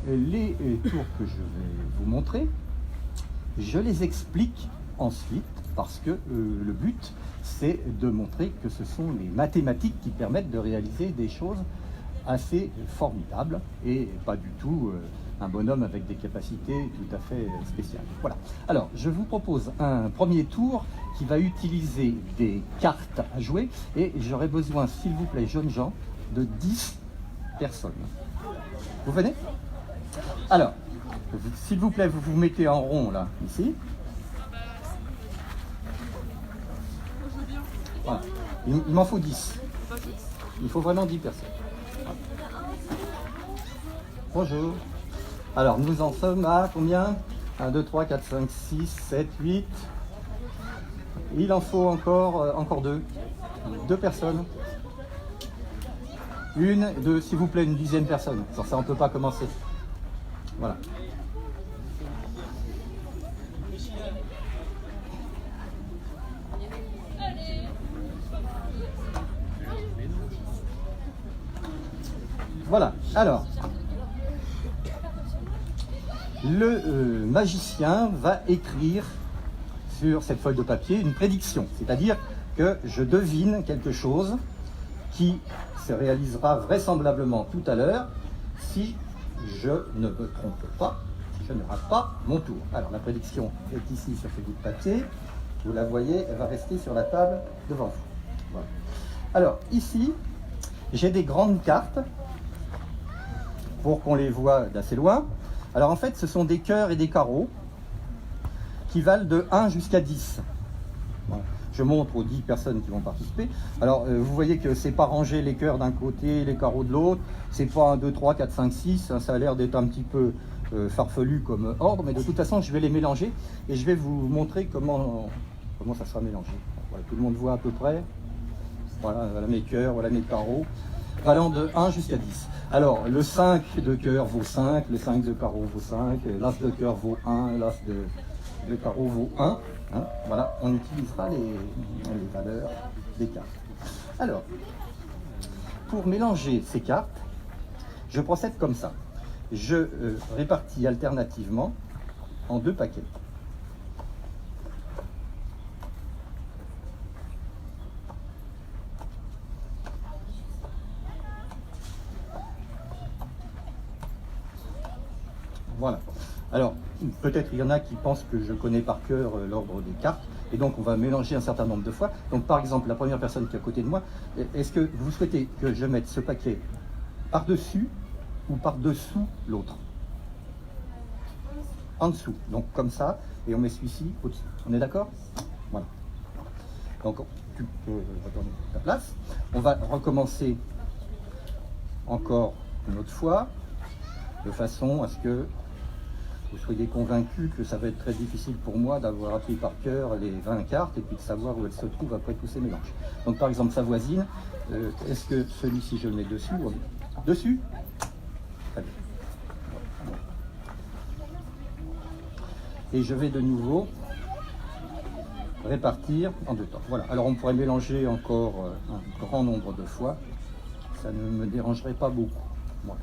les tours que je vais vous montrer, je les explique ensuite parce que le but, c'est de montrer que ce sont les mathématiques qui permettent de réaliser des choses assez formidables et pas du tout un bonhomme avec des capacités tout à fait spéciales. Voilà. Alors, je vous propose un premier tour qui va utiliser des cartes à jouer et j'aurai besoin, s'il vous plaît, jeunes gens, de 10 personnes. Vous venez? Alors, s'il vous plaît, vous vous mettez en rond là, ici. Voilà. Il m'en faut 10. Il faut vraiment 10 personnes. Voilà. Bonjour. Alors, nous en sommes à combien? 1, 2, 3, 4, 5, 6, 7, 8. Il en faut encore 2. 2 personnes. Une, deux, s'il vous plaît, une 10e personne. Sans ça, on ne peut pas commencer. Voilà. Voilà. Alors, le magicien va écrire sur cette feuille de papier une prédiction. C'est-à-dire que je devine quelque chose qui se réalisera vraisemblablement tout à l'heure si je ne me trompe pas, si je ne rate pas mon tour. Alors la prédiction est ici sur ce bout de papier, vous la voyez, elle va rester sur la table devant vous. Voilà. Alors ici, j'ai des grandes cartes pour qu'on les voit d'assez loin. Alors en fait, ce sont des cœurs et des carreaux qui valent de 1 jusqu'à 10. Voilà. Je montre aux 10 personnes qui vont participer. Alors, vous voyez que c'est pas rangé les cœurs d'un côté, les carreaux de l'autre. C'est pas 1, 2, 3, 4, 5, 6. Ça a l'air d'être un petit peu farfelu comme ordre. Mais de toute façon, je vais les mélanger et je vais vous montrer comment ça sera mélangé. Voilà, tout le monde voit à peu près. Voilà, voilà mes cœurs, voilà mes carreaux. Valant de 1 jusqu'à 10. Alors, le 5 de cœur vaut 5, le 5 de carreau vaut 5, l'as de cœur vaut 1, l'as de carreau vaut 1. Hein, voilà, on utilisera les valeurs des cartes. Alors, pour mélanger ces cartes, je procède comme ça. Je répartis alternativement en 2 paquets. Voilà. Alors, peut-être il y en a qui pensent que je connais par cœur l'ordre des cartes, et donc on va mélanger un certain nombre de fois. Donc par exemple, la première personne qui est à côté de moi, est-ce que vous souhaitez que je mette ce paquet par-dessus ou par-dessous l'autre? En dessous, donc comme ça, et on met celui-ci au-dessus. On est d'accord? Voilà. Donc tu peux retourner à ta place. On va recommencer encore une autre fois, de façon à ce que vous soyez convaincus que ça va être très difficile pour moi d'avoir appris par cœur les 20 cartes et puis de savoir où elles se trouvent après tous ces mélanges. Donc par exemple sa voisine, est-ce que celui-ci je le mets dessus ou dessus? Très bien. Et je vais de nouveau répartir en 2 temps. Voilà, alors on pourrait mélanger encore un grand nombre de fois, ça ne me dérangerait pas beaucoup. Voilà.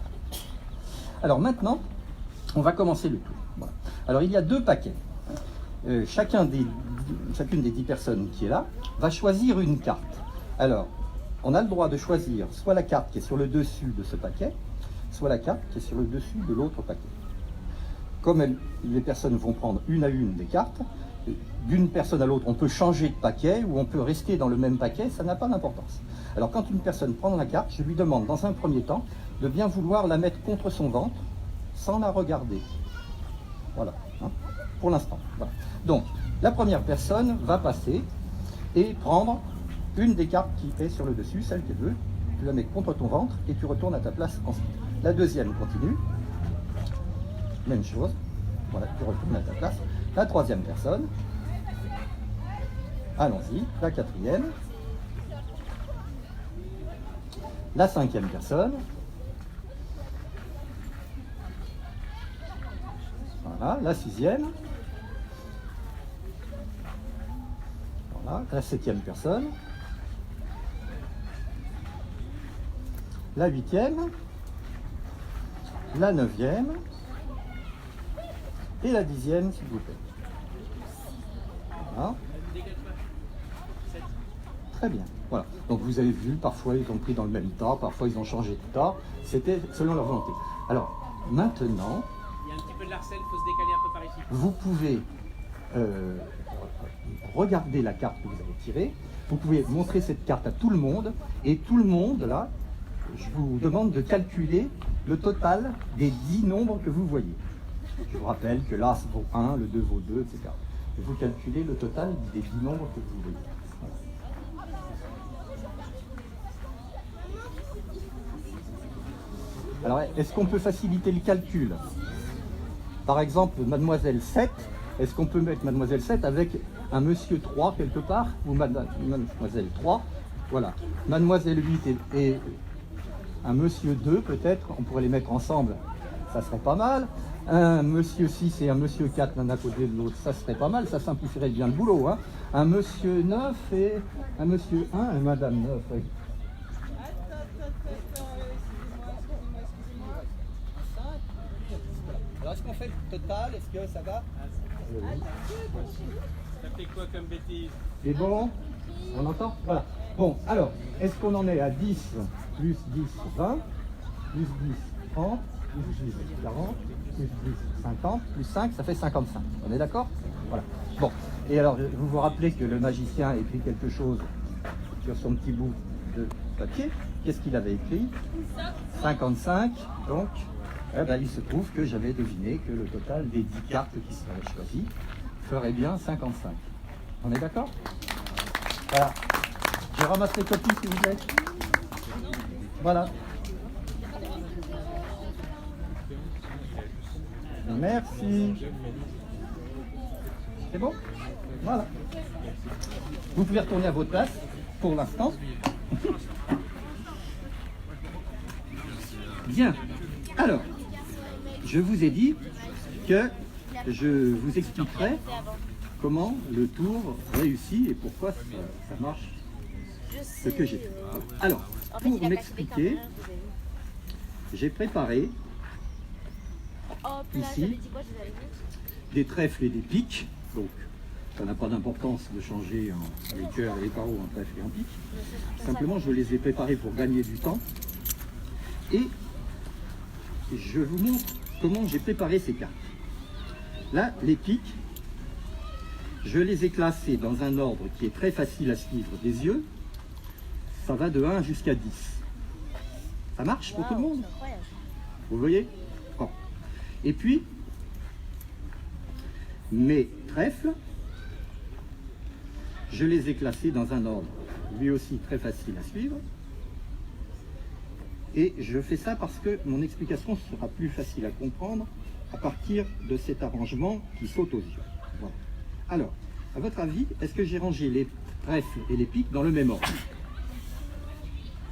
Alors maintenant, on va commencer le tour. Voilà. Alors il y a 2 paquets. Chacune des 10 personnes qui est là va choisir une carte. Alors, on a le droit de choisir soit la carte qui est sur le dessus de ce paquet, soit la carte qui est sur le dessus de l'autre paquet. Comme les personnes vont prendre une à une des cartes, d'une personne à l'autre, on peut changer de paquet ou on peut rester dans le même paquet, ça n'a pas d'importance. Alors quand une personne prend la carte, je lui demande dans un premier temps de bien vouloir la mettre contre son ventre sans la regarder. Voilà, hein, pour l'instant. Voilà. Donc, la première personne va passer et prendre une des cartes qui est sur le dessus, celle qu'elle veut. Tu la mets contre ton ventre et tu retournes à ta place ensuite. La deuxième continue. Même chose. Voilà, tu retournes à ta place. La troisième personne. Allons-y. La quatrième. La cinquième personne. Voilà, la sixième. Voilà, la septième personne. La huitième. La neuvième. Et la 10e, s'il vous plaît. Voilà. Très bien. Voilà. Donc vous avez vu, parfois ils ont pris dans le même tas, parfois ils ont changé de tas. C'était selon leur volonté. Alors, maintenant, il y a un petit peu de larcène, il faut se décaler un peu par ici. Vous pouvez regarder la carte que vous avez tirée. Vous pouvez montrer cette carte à tout le monde. Et tout le monde, là, je vous demande de calculer le total des 10 nombres que vous voyez. Je vous rappelle que l'As vaut 1, le 2 vaut 2, etc. Et vous calculez le total des 10 nombres que vous voyez. Alors, est-ce qu'on peut faciliter le calcul? Par exemple, mademoiselle 7, est-ce qu'on peut mettre mademoiselle 7 avec un monsieur 3 quelque part? Ou mademoiselle 3, voilà. Mademoiselle 8 et un monsieur 2 peut-être, on pourrait les mettre ensemble, ça serait pas mal. Un monsieur 6 et un monsieur 4 l'un à côté de l'autre, ça serait pas mal, ça simplifierait bien le boulot. Hein. Un monsieur 9 et un monsieur 1 et madame 9. Oui. Alors est-ce qu'on fait le total? Est-ce que ça va? Ça fait quoi comme bêtise? C'est bon? On entend? Voilà. Bon, alors, est-ce qu'on en est à 10 plus 10, 20, plus 10, 30, plus 10, 40, plus 10, 50, plus 5, ça fait 55. On est d'accord? Voilà. Bon, et alors, vous vous rappelez que le magicien écrit quelque chose sur son petit bout de papier. Qu'est-ce qu'il avait écrit? 55, donc... Eh ben, il se trouve que j'avais deviné que le total des 10 cartes qui seraient choisies ferait bien 55. On est d'accord? Voilà. Je ramasse les copies, s'il vous plaît. Voilà. Merci. C'est bon? Voilà. Vous pouvez retourner à votre place pour l'instant. Bien. Alors, je vous ai dit que je vous expliquerai comment le tour réussit et pourquoi ça marche ce que j'ai fait. Alors, pour m'expliquer, j'ai préparé ici des trèfles et des piques. Donc, ça n'a pas d'importance de changer les cœurs et les carreaux en trèfle et en pique. Simplement, je les ai préparés pour gagner du temps. Et je vous montre comment j'ai préparé ces cartes. Là, les piques, je les ai classées dans un ordre qui est très facile à suivre des yeux. Ça va de 1 jusqu'à 10. Ça marche pour tout le monde? Vous voyez? Bon. Et puis, mes trèfles, je les ai classés dans un ordre lui aussi très facile à suivre. Et je fais ça parce que mon explication sera plus facile à comprendre à partir de cet arrangement qui saute aux yeux. Voilà. Alors, à votre avis, est-ce que j'ai rangé les trèfles et les piques dans le même ordre?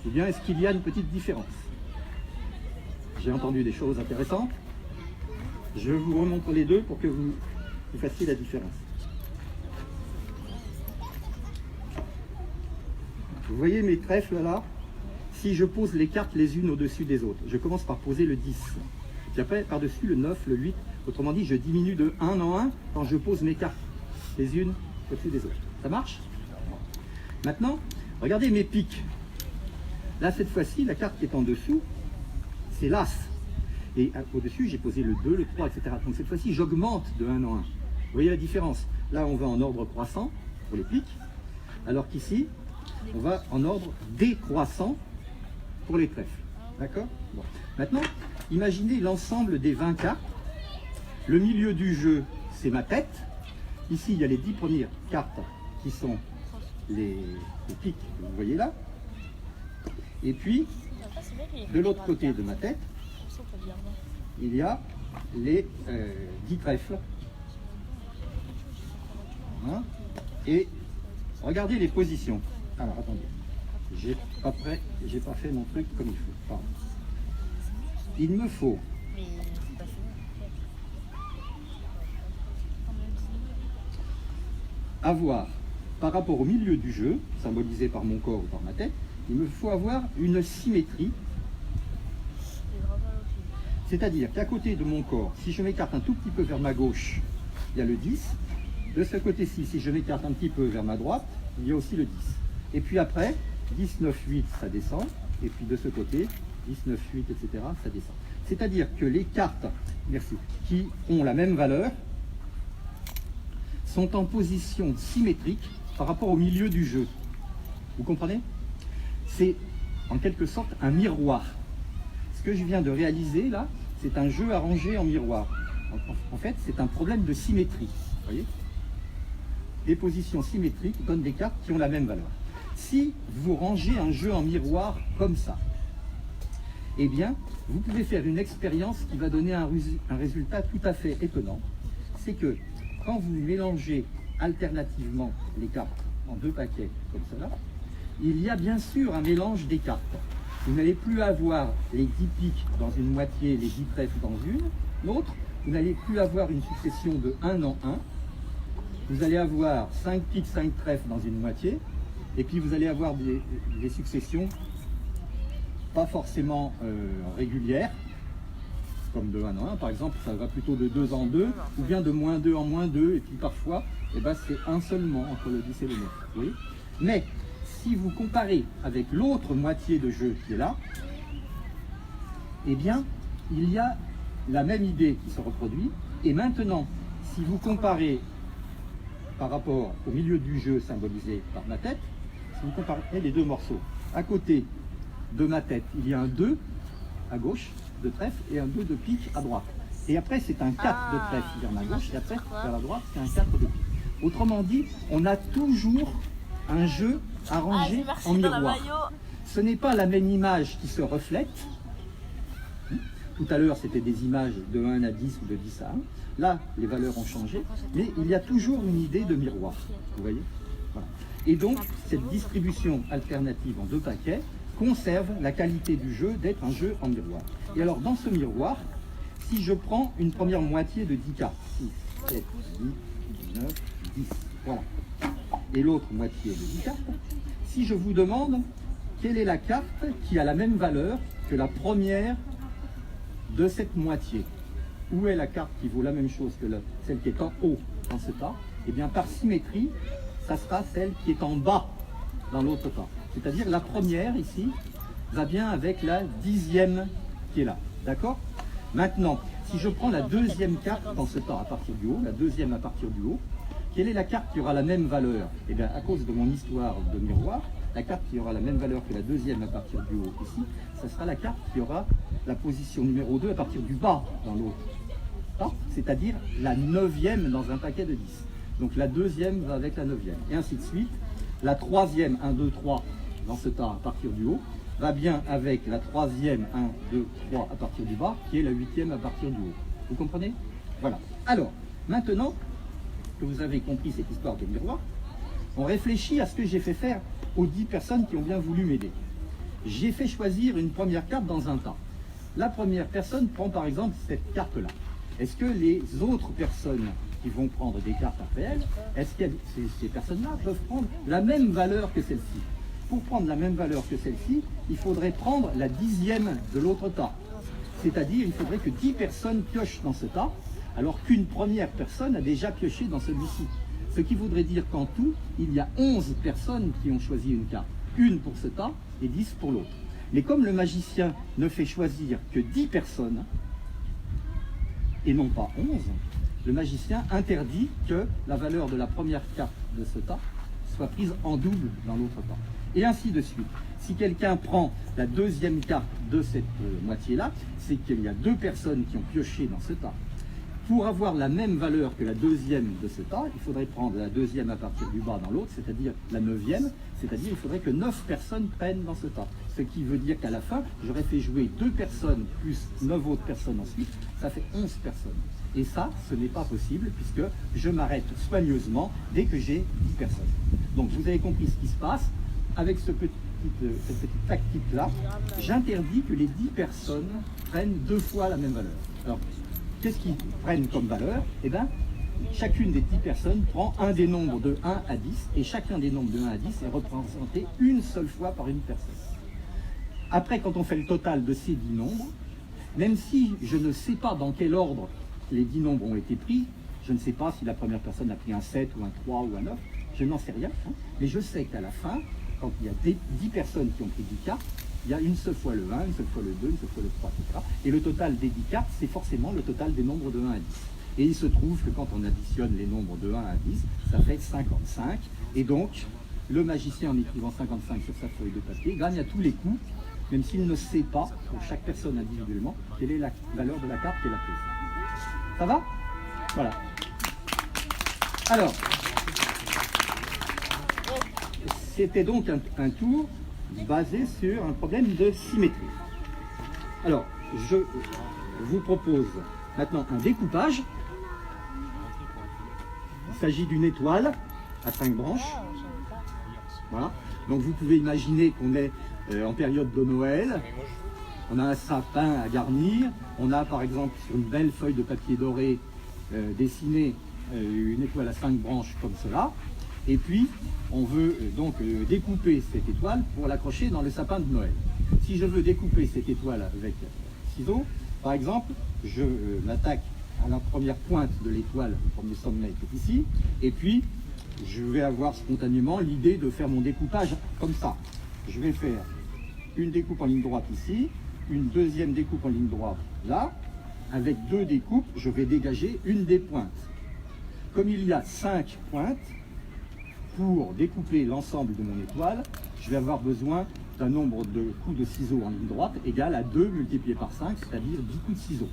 Ou bien est-ce qu'il y a une petite différence? J'ai entendu des choses intéressantes. Je vous remontre les deux pour que vous fassiez la différence. Vous voyez mes trèfles là? Si je pose les cartes les unes au-dessus des autres, je commence par poser le 10. Puis après, par-dessus le 9, le 8. Autrement dit, je diminue de 1 en 1 quand je pose mes cartes les unes au-dessus des autres. Ça marche? Maintenant, regardez mes piques. Là, cette fois-ci, la carte qui est en dessous, c'est l'As. Et au-dessus, j'ai posé le 2, le 3, etc. Donc cette fois-ci, j'augmente de 1 en 1. Vous voyez la différence? Là, on va en ordre croissant pour les piques, alors qu'ici, on va en ordre décroissant pour les trèfles. D'accord? Bon. Maintenant, imaginez l'ensemble des 20 cartes. Le milieu du jeu, c'est ma tête. Ici, il y a les 10 premières cartes qui sont les piques que vous voyez là. Et puis, de l'autre côté de ma tête, il y a les 10 trèfles. Hein? Et regardez les positions. Alors, attendez. J'ai pas fait mon truc comme il faut. Pardon. Il me faut avoir, par rapport au milieu du jeu, symbolisé par mon corps ou par ma tête, il me faut avoir une symétrie. C'est-à-dire qu'à côté de mon corps, si je m'écarte un tout petit peu vers ma gauche, il y a le 10. De ce côté-ci, si je m'écarte un petit peu vers ma droite, il y a aussi le 10. Et puis après, 10, 9, 8, ça descend. Et puis de ce côté, 10, 9, 8, etc., ça descend. C'est-à-dire que les cartes, merci, qui ont la même valeur, sont en position symétrique par rapport au milieu du jeu. Vous comprenez? C'est en quelque sorte un miroir. Ce que je viens de réaliser là, c'est un jeu arrangé en miroir. En fait, c'est un problème de symétrie. Vous voyez? Des positions symétriques donnent des cartes qui ont la même valeur. Si vous rangez un jeu en miroir comme ça, eh bien, vous pouvez faire une expérience qui va donner un résultat tout à fait étonnant. C'est que quand vous mélangez alternativement les cartes en 2 paquets comme cela, il y a bien sûr un mélange des cartes. Vous n'allez plus avoir les 10 piques dans une moitié, les 10 trèfles dans l'autre. Vous n'allez plus avoir une succession de 1 en 1. Vous allez avoir 5 piques, 5 trèfles dans une moitié. Et puis vous allez avoir des successions pas forcément régulières, comme de 1 en 1. Par exemple, ça va plutôt de 2 en 2, ou bien de moins 2 en moins 2. Et puis parfois, eh ben, c'est 1 seulement entre le 10 et le 9. Vous voyez? Mais si vous comparez avec l'autre moitié de jeu qui est là, eh bien, il y a la même idée qui se reproduit. Et maintenant, si vous comparez par rapport au milieu du jeu symbolisé par ma tête, si vous comparez les 2 morceaux, à côté de ma tête, il y a un 2 à gauche de trèfle et un 2 de pique à droite. Et après, c'est un 4 de trèfle vers ma gauche, et après, vers la droite, c'est un 4 de pique. Autrement dit, on a toujours un jeu arrangé en miroir. Ce n'est pas la même image qui se reflète. Tout à l'heure, c'était des images de 1 à 10 ou de 10 à 1. Là, les valeurs ont changé, mais il y a toujours une idée de miroir. Vous voyez? Voilà. Et donc, cette distribution alternative en 2 paquets conserve la qualité du jeu d'être un jeu en miroir. Et alors, dans ce miroir, si je prends une première moitié de 10 cartes, 6, 7, 8, 9, 10, voilà, et l'autre moitié de 10 cartes, si je vous demande quelle est la carte qui a la même valeur que la première de cette moitié, où est la carte qui vaut la même chose que celle qui est en haut dans ce tas? Eh bien, par symétrie, ça sera celle qui est en bas dans l'autre tas. C'est-à-dire la première ici va bien avec la 10e qui est là. D'accord? Maintenant, si je prends la 2e carte dans ce tas à partir du haut, la 2e à partir du haut, quelle est la carte qui aura la même valeur? Eh bien, à cause de mon histoire de miroir, la carte qui aura la même valeur que la 2e à partir du haut ici, ça sera la carte qui aura la position numéro 2 à partir du bas dans l'autre. C'est-à-dire la 9e dans un paquet de 10. Donc la 2e va avec la 9e, et ainsi de suite. La 3e, 1, 2, 3, dans ce tas à partir du haut, va bien avec la 3e, 1, 2, 3 à partir du bas, qui est la 8e à partir du haut. Vous comprenez? Voilà. Alors, maintenant que vous avez compris cette histoire de miroir, on réfléchit à ce que j'ai fait faire aux 10 personnes qui ont bien voulu m'aider. J'ai fait choisir une première carte dans un tas. La première personne prend par exemple cette carte-là. Est-ce que les autres personnes qui vont prendre des cartes après elles, est-ce que ces personnes-là peuvent prendre la même valeur que celle-ci? Pour prendre la même valeur que celle-ci, il faudrait prendre la 10e de l'autre tas. C'est-à-dire, il faudrait que 10 personnes piochent dans ce tas, alors qu'une première personne a déjà pioché dans celui-ci. Ce qui voudrait dire qu'en tout, il y a 11 personnes qui ont choisi une carte. Une pour ce tas et 10 pour l'autre. Mais comme le magicien ne fait choisir que 10 personnes, et non pas 11, le magicien interdit que la valeur de la première carte de ce tas soit prise en double dans l'autre tas. Et ainsi de suite. Si quelqu'un prend la 2e carte de cette moitié-là, c'est qu'il y a 2 personnes qui ont pioché dans ce tas. Pour avoir la même valeur que la 2e de ce tas, il faudrait prendre la 2e à partir du bas dans l'autre, c'est-à-dire la 9e, c'est-à-dire il faudrait que 9 personnes prennent dans ce tas. Ce qui veut dire qu'à la fin, j'aurais fait jouer 2 personnes plus 9 autres personnes ensuite, ça fait 11 personnes. Et ça, ce n'est pas possible puisque je m'arrête soigneusement dès que j'ai 10 personnes. Donc vous avez compris ce qui se passe. Avec cette petite tactique-là, j'interdis que les 10 personnes prennent 2 fois la même valeur. Alors, qu'est-ce qu'ils prennent comme valeur? Eh bien, chacune des 10 personnes prend un des nombres de 1 à 10, et chacun des nombres de 1 à 10 est représenté une seule fois par une personne. Après, quand on fait le total de ces 10 nombres, même si je ne sais pas dans quel ordre les 10 nombres ont été pris, je ne sais pas si la première personne a pris un 7 ou un 3 ou un 9, je n'en sais rien, hein, mais je sais qu'à la fin, quand il y a 10 personnes qui ont pris 10 cartes, il y a une seule fois le 1, une seule fois le 2, une seule fois le 3, etc. Et le total des 10 cartes, c'est forcément le total des nombres de 1 à 10. Et il se trouve que quand on additionne les nombres de 1 à 10, ça fait 55. Et donc, le magicien, en écrivant 55 sur sa feuille de papier, gagne à tous les coups, même s'il ne sait pas, pour chaque personne individuellement, quelle est la valeur de la carte qu'elle a prise. Ça va? Voilà. Alors, c'était donc un tour basé sur un problème de symétrie. Alors, je vous propose maintenant un découpage. Il s'agit d'une étoile à 5 branches. Voilà. Donc vous pouvez imaginer qu'on est en période de Noël. On a un sapin à garnir. On a par exemple sur une belle feuille de papier doré dessiné une étoile à 5 branches comme cela. Et puis on veut donc découper cette étoile pour l'accrocher dans le sapin de Noël. Si je veux découper cette étoile avec ciseaux, par exemple, je m'attaque à la première pointe de l'étoile, le premier sommet qui est ici, et puis je vais avoir spontanément l'idée de faire mon découpage comme ça. Je vais faire une découpe en ligne droite ici, une deuxième découpe en ligne droite là. Avec 2 découpes, je vais dégager une des pointes. Comme il y a 5 pointes, pour découper l'ensemble de mon étoile, je vais avoir besoin d'un nombre de coups de ciseaux en ligne droite égal à 2 multiplié par 5, c'est-à-dire 10 coups de ciseaux.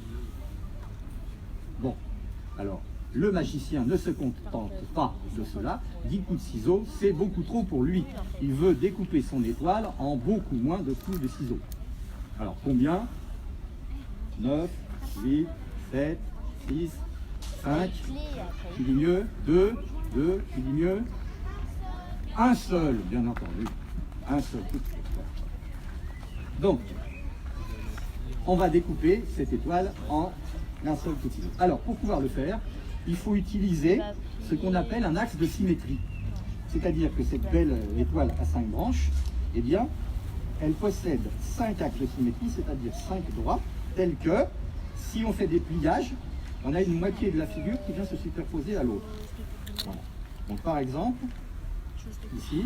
Bon, alors, le magicien ne se contente pas de cela. 10 coups de ciseaux, c'est beaucoup trop pour lui. Il veut découper son étoile en beaucoup moins de coups de ciseaux. Alors, combien? 9, 8, 7, 6, 5, qui dit mieux? 2, qui dit mieux? Un seul, bien entendu. Un seul coup de ciseaux. Donc, on va découper cette étoile en un seul coup de ciseau. Alors, pour pouvoir le faire, il faut utiliser ce qu'on appelle un axe de symétrie. C'est-à-dire que cette belle étoile à 5 branches, eh bien, elle possède 5 axes de symétrie, c'est-à-dire 5 droits, tels que, si on fait des pliages, on a une moitié de la figure qui vient se superposer à l'autre. Voilà. Donc, par exemple, ici,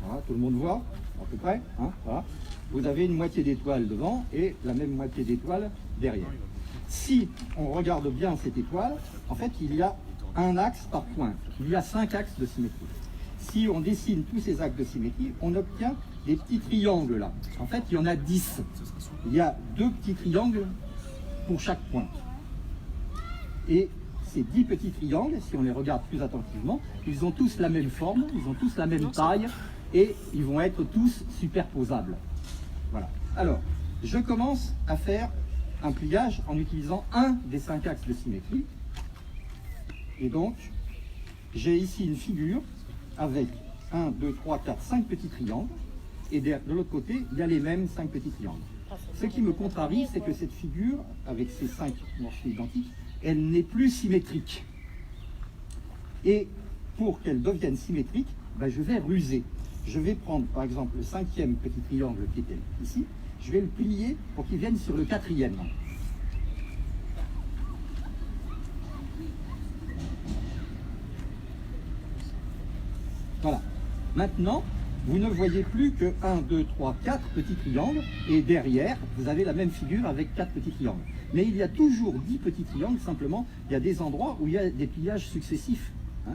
voilà, tout le monde voit, à peu près, hein, voilà. Vous avez une moitié d'étoile devant et la même moitié d'étoile derrière. Si on regarde bien cette étoile, en fait, il y a un axe par pointe. Il y a 5 axes de symétrie. Si on dessine tous ces axes de symétrie, on obtient des petits triangles là. En fait, il y en a 10. Il y a 2 petits triangles pour chaque pointe. Et ces 10 petits triangles, si on les regarde plus attentivement, ils ont tous la même forme, ils ont tous la même taille et ils vont être tous superposables. Voilà. Alors, je commence à faire un pliage en utilisant un des 5 axes de symétrie. Et donc, j'ai ici une figure avec 1, 2, 3, 4, 5 petits triangles. Et de l'autre côté, il y a les mêmes 5 petits triangles. Ce qui me contrarie, c'est que cette figure, avec ces 5 morceaux identiques, elle n'est plus symétrique. Et pour qu'elle devienne symétrique, ben, je vais ruser. Je vais prendre par exemple le 5e petit triangle qui était ici, je vais le plier pour qu'il vienne sur le 4e. Voilà. Maintenant, vous ne voyez plus que 1, 2, 3, 4 petits triangles, et derrière, vous avez la même figure avec 4 petits triangles. Mais il y a toujours 10 petits triangles, simplement, il y a des endroits où il y a des pliages successifs, hein,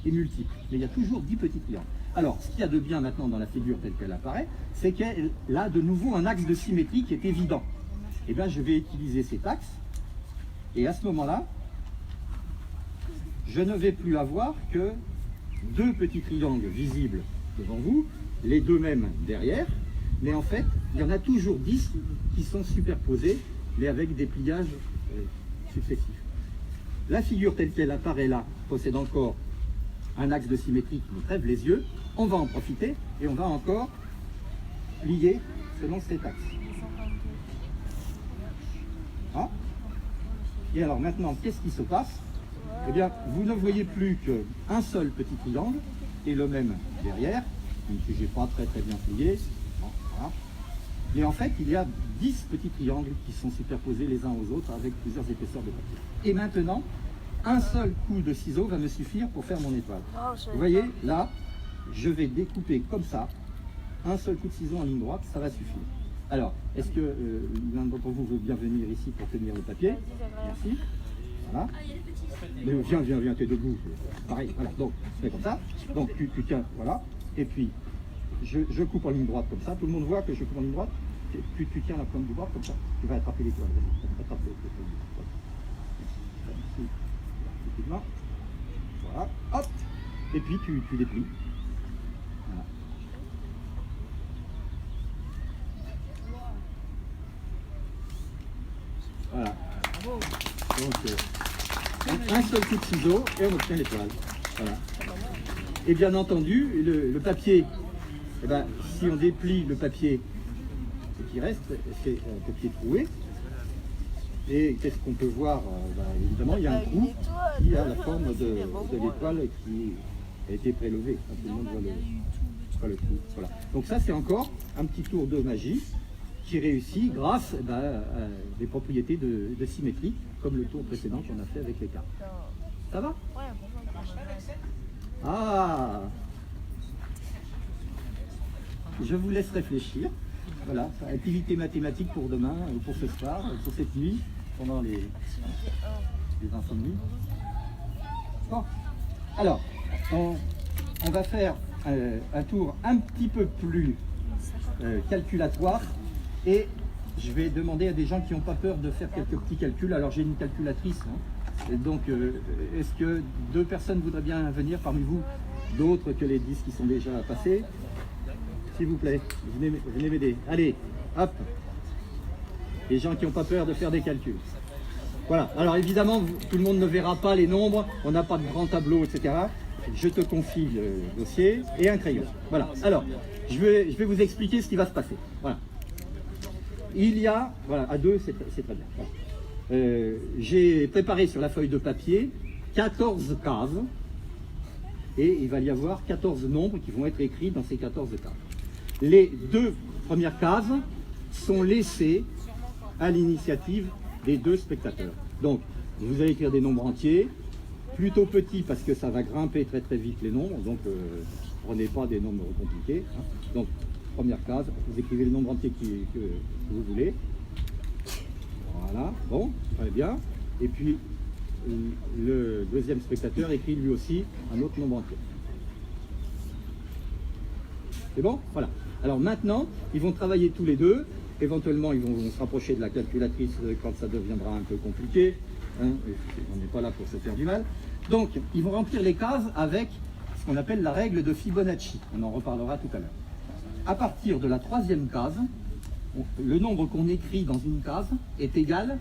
et multiples. Mais il y a toujours 10 petits triangles. Alors, ce qu'il y a de bien maintenant dans la figure telle qu'elle apparaît, c'est qu'elle a de nouveau un axe de symétrie qui est évident. Eh bien, je vais utiliser cet axe, et à ce moment-là, je ne vais plus avoir que 2 petits triangles visibles devant vous, les 2 mêmes derrière, mais en fait, il y en a toujours 10 qui sont superposés, mais avec des pliages successifs. La figure telle qu'elle apparaît là possède encore un axe de symétrie qui nous crève les yeux. On va en profiter et on va encore plier selon cet axe. Ah. Et alors maintenant, qu'est-ce qui se passe? Eh bien, vous ne voyez plus qu'un seul petit triangle et le même derrière, même si je n'ai pas très bien plié. Bon, voilà. Mais en fait, il y a 10 petits triangles qui sont superposés les uns aux autres avec plusieurs épaisseurs de papier. Et maintenant, un seul coup de ciseau va me suffire pour faire mon étoile. Vous voyez, là, je vais découper comme ça. Un seul coup de ciseau en ligne droite, ça va suffire. Alors, est-ce que l'un d'entre vous veut bien venir ici pour tenir le papier? Merci. Voilà. Mais viens, t'es debout. Pareil, voilà. Donc, c'est comme ça. Donc, tu tiens, voilà. Et puis, je coupe en ligne droite comme ça. Tout le monde voit que je coupe en ligne droite. Tu tiens la pointe du bras comme ça. Tu vas attraper l'étoile. Vas-y, attrape l'étoile. Voilà. Voilà. Hop. Et puis, tu déplies. Voilà. Donc, un seul coup de ciseau et on obtient l'étoile. Voilà. Et bien entendu, le papier, eh ben, si on déplie le papier, ce qui reste, c'est un papier troué. Et qu'est-ce qu'on peut voir? Évidemment, il y a un trou qui a la forme de l'étoile qui a été prélevée. Tout le monde voit le trou. Voilà. Donc ça, c'est encore un petit tour de magie qui réussit grâce à des propriétés de symétrie, comme le tour précédent qu'on a fait avec les cartes. Ça va? Ah! Je vous laisse réfléchir. Voilà, activité mathématique pour demain, pour ce soir, pour cette nuit, pendant les insomnies. Bon, alors, on va faire un tour un petit peu plus calculatoire. Et je vais demander à des gens qui n'ont pas peur de faire quelques petits calculs. Alors j'ai une calculatrice. Et donc, est-ce que 2 personnes voudraient bien venir parmi vous, d'autres que les 10 qui sont déjà passés? S'il vous plaît, venez m'aider. Allez, hop. Les gens qui n'ont pas peur de faire des calculs. Voilà. Alors évidemment, tout le monde ne verra pas les nombres. On n'a pas de grand tableau, etc. Je te confie le dossier et un crayon. Voilà. Alors, je vais vous expliquer ce qui va se passer. Voilà. Il y a, voilà, à 2, c'est très bien. Voilà. J'ai préparé sur la feuille de papier 14 cases et il va y avoir 14 nombres qui vont être écrits dans ces 14 cases. Les 2 premières cases sont laissées à l'initiative des 2 spectateurs. Donc, vous allez écrire des nombres entiers, plutôt petits parce que ça va grimper très très vite les nombres, donc prenez pas des nombres compliqués. Hein. Donc, première case, vous écrivez le nombre entier que vous voulez. Voilà, bon, très bien. Et puis, le deuxième spectateur écrit lui aussi un autre nombre entier. C'est bon? Voilà. Alors maintenant, ils vont travailler tous les deux. Éventuellement, ils vont se rapprocher de la calculatrice quand ça deviendra un peu compliqué. Hein, on n'est pas là pour se faire du mal. Donc, ils vont remplir les cases avec ce qu'on appelle la règle de Fibonacci. On en reparlera tout à l'heure. À partir de la 3e case, le nombre qu'on écrit dans une case est égal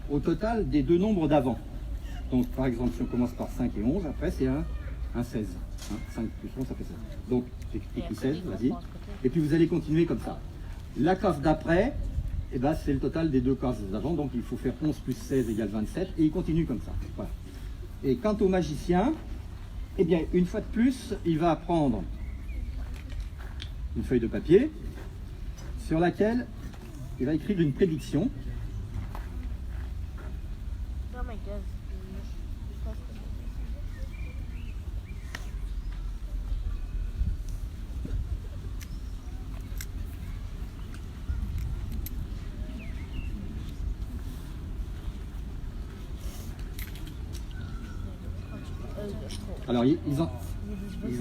au total des 2 nombres d'avant. Donc, par exemple, si on commence par 5 et 11, après c'est un 16. Hein, 5 plus 11, ça fait 16. Donc, j'écris 16, vas-y. Et puis, vous allez continuer comme ça. La case d'après, eh ben, c'est le total des 2 cases d'avant. Donc, il faut faire 11 plus 16 égale 27. Et il continue comme ça. Voilà. Et quant au magicien, eh bien, une fois de plus, il va prendre une feuille de papier sur laquelle il va écrire une prédiction. Alors, ils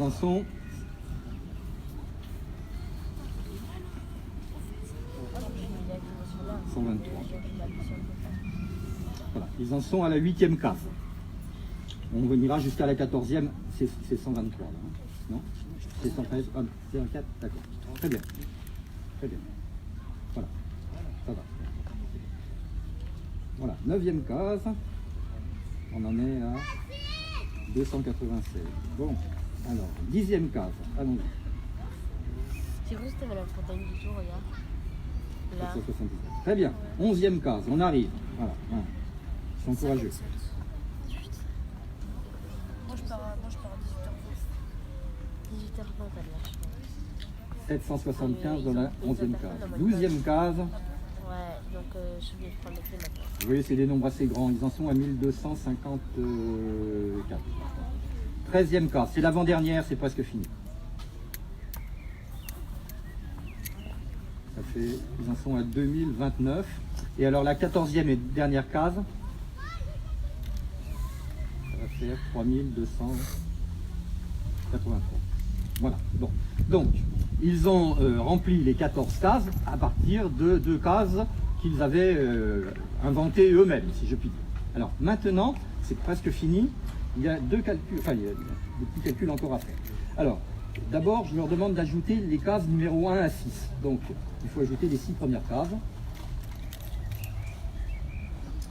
en sont... Voilà, ils en sont à la 8e case. On ira jusqu'à la 14e, c'est 123 là, hein. Non? C'est 113, ah, c'est un 4, d'accord. Très bien. Très bien. Voilà, ça va. Voilà, 9e case, on en est à 296. Bon, alors, 10e case, allons-y. C'est quoi c'était la montagne du tour, regarde. Là. 777. Très bien. 11e case, on arrive. Voilà. Ils sont courageux. Moi je pars à 18h20. 18h20, t'as de la chance. 775 dans la 11e case. 12e case, Ouais, donc je vais prendre les clés maintenant. vous voyez, c'est des nombres assez grands. Ils en sont à 1254. 13e case, c'est l'avant-dernière, c'est presque fini. Ça fait, ils en sont à 2029. Et alors la 14e et dernière case, ça va faire 3283. Voilà. Bon. Donc, ils ont rempli les 14 cases à partir de 2 cases qu'ils avaient inventées eux-mêmes, si je puis dire. Alors maintenant, c'est presque fini. Il y a deux calculs, enfin il y a des petits calculs encore à faire. Alors, d'abord, je leur demande d'ajouter les cases numéro 1 à 6. Donc, il faut ajouter les 6 premières cases.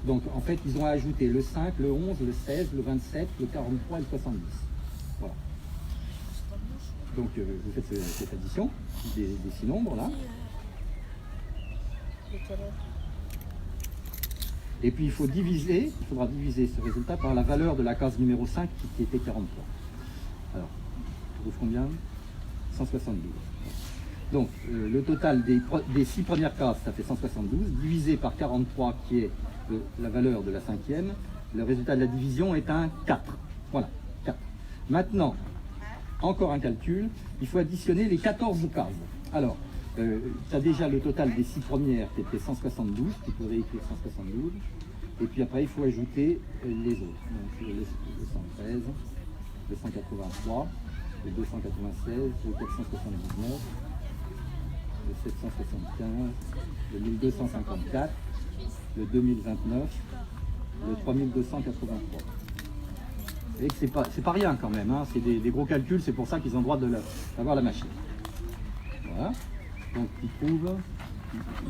Donc, en fait, ils ont ajouté le 5, le 11, le 16, le 27, le 43 et le 70. Voilà. Donc, vous faites cette addition des 6 nombres, là. Et puis, il faudra diviser ce résultat par la valeur de la case numéro 5 qui était 43. Alors, on trouve combien? 172. Donc, le total des 6 premières cases, ça fait 172, divisé par 43, qui est la valeur de la 5e. Le résultat de la division est un 4. Voilà, 4. Maintenant, encore un calcul, il faut additionner les 14 cases. Alors, tu as déjà le total des 6 premières qui était 172, tu peux réécrire 172, et puis après il faut ajouter les autres. Donc le 113, le 183, le 296, le 479, le 775, le 1254, le 2029, le 3283. Et c'est pas rien quand même, hein. C'est des gros calculs, c'est pour ça qu'ils ont le droit d'avoir la machine. Voilà. Donc ils trouvent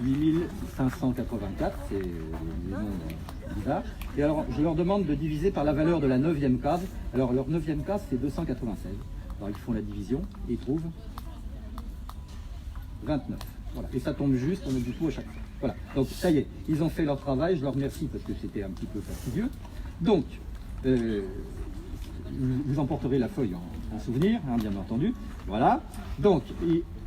8584, c'est les nombres bizarres. Et alors je leur demande de diviser par la valeur de la 9e case. Alors leur 9e case c'est 296. Alors ils font la division et ils trouvent 29. Voilà. Et ça tombe juste, on a du tout à chaque fois. Voilà. Donc ça y est, ils ont fait leur travail, je leur remercie parce que c'était un petit peu fastidieux. Donc, vous emporterez la feuille en souvenir, hein, bien entendu. Voilà. Donc,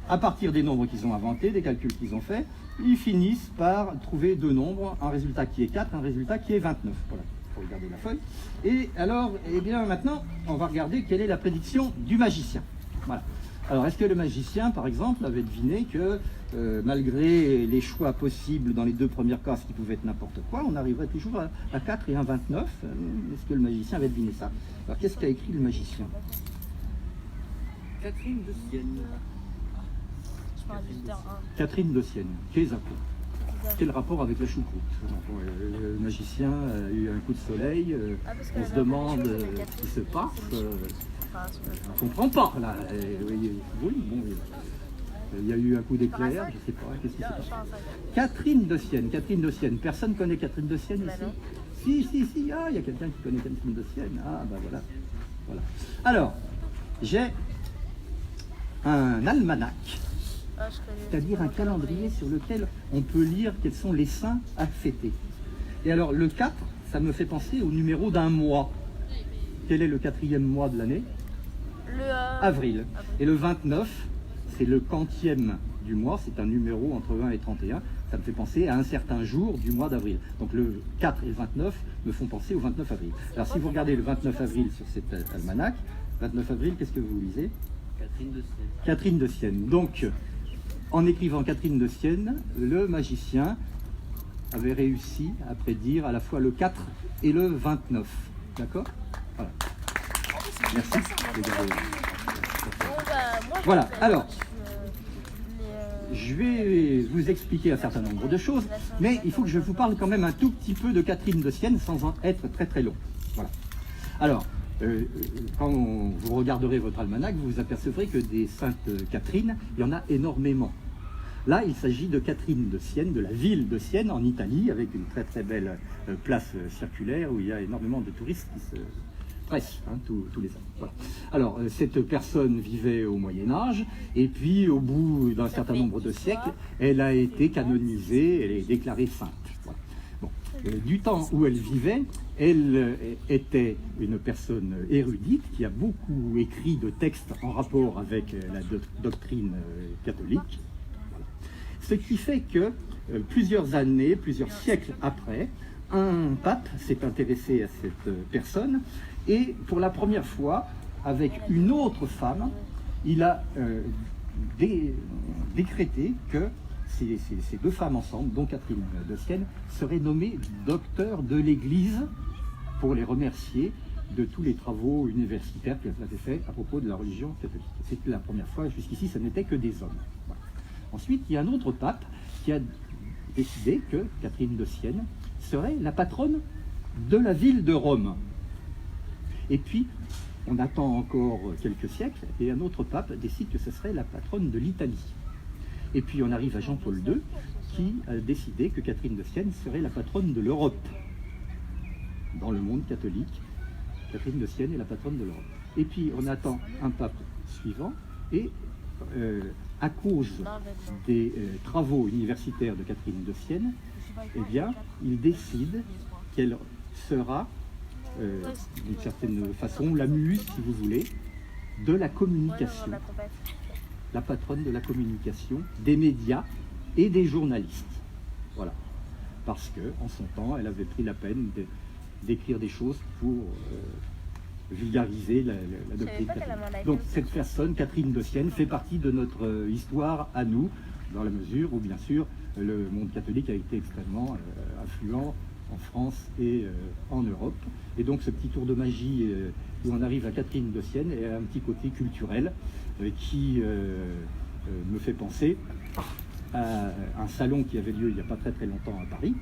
à partir des nombres qu'ils ont inventés, des calculs qu'ils ont faits, ils finissent par trouver deux nombres, un résultat qui est 4, un résultat qui est 29. Voilà, il faut regarder la feuille. Et alors, eh bien maintenant, on va regarder quelle est la prédiction du magicien. Voilà. Alors, est-ce que le magicien, par exemple, avait deviné que malgré les choix possibles dans les deux premières cases qui pouvaient être n'importe quoi, on arriverait toujours à 4 et un 29? Est-ce que le magicien avait deviné ça? Alors, qu'est-ce qu'a écrit le magicien? Catherine de Sienne. Je parle du terrain 1. Catherine de Sienne. Quel rapport avec la choucroute? Le magicien a eu un coup de soleil, on se demande ce qui se passe. On ne comprend pas, là. Oui, bon, il y a eu un coup d'éclair, je ne sais pas, qu'est-ce qui s'est passé? Catherine de Sienne, personne connaît Catherine de Sienne ici? Si, ah, il y a quelqu'un qui connaît Catherine de Sienne, ah, ben voilà. Alors, j'ai un almanach, c'est-à-dire un calendrier sur lequel on peut lire quels sont les saints à fêter. Et alors, le 4, ça me fait penser au numéro d'un mois. Quel est le 4e mois de l'année? Avril. Et le 29, c'est le quantième du mois, c'est un numéro entre 1 et 31. Ça me fait penser à un certain jour du mois d'avril. Donc le 4 et le 29 me font penser au 29 avril. Alors si vous regardez le 29 avril sur cet almanach, 29 avril, qu'est-ce que vous lisez? Catherine de Sienne. Catherine de Sienne. Donc, en écrivant Catherine de Sienne, le magicien avait réussi à prédire à la fois le 4 et le 29. D'accord? Voilà. Merci. Voilà, alors, je vais vous expliquer un certain nombre de choses, mais il faut que je vous parle quand même un tout petit peu de Catherine de Sienne sans en être très très long. Voilà. Alors, quand vous regarderez votre almanach, vous vous apercevrez que des saintes Catherine, il y en a énormément. Là, il s'agit de Catherine de Sienne, de la ville de Sienne en Italie, avec une très très belle place circulaire où il y a énormément de touristes qui se pressent tous les ans. Voilà. Alors, cette personne vivait au Moyen-Âge, et puis au bout d'un certain nombre de siècles, elle a été canonisée, elle est déclarée sainte. Voilà. Bon. du temps où elle vivait, elle était une personne érudite qui a beaucoup écrit de textes en rapport avec la doctrine catholique. Voilà. Ce qui fait que plusieurs années, plusieurs siècles après, un pape s'est intéressé à cette personne et pour la première fois, avec une autre femme, il a décrété que ces deux femmes ensemble, dont Catherine de Sienne, seraient nommées docteurs de l'Église pour les remercier de tous les travaux universitaires qu'elles avaient faits à propos de la religion catholique. C'était la première fois, jusqu'ici, ce n'était que des hommes. Voilà. Ensuite, il y a un autre pape qui a décidé que Catherine de Sienne serait la patronne de la ville de Rome. Et puis, on attend encore quelques siècles, et un autre pape décide que ce serait la patronne de l'Italie. Et puis on arrive à Jean-Paul II, qui a décidé que Catherine de Sienne serait la patronne de l'Europe. Dans le monde catholique, Catherine de Sienne est la patronne de l'Europe. Et puis on attend un pape suivant, et à cause des travaux universitaires de Catherine de Sienne, eh bien, il décide qu'elle sera, d'une certaine façon, la muse, si vous voulez, de la communication. La patronne de la communication, des médias et des journalistes. Voilà. Parce que, en son temps, elle avait pris la peine d'écrire des choses pour vulgariser la doctrine catholique. Donc cette personne, Catherine de Sienne, fait partie de notre histoire à nous, dans la mesure où, bien sûr, le monde catholique a été extrêmement influent en France et en Europe. Et donc ce petit tour de magie où on arrive à Catherine de Sienne a un petit côté culturel qui me fait penser à un salon qui avait lieu il n'y a pas très longtemps à Paris,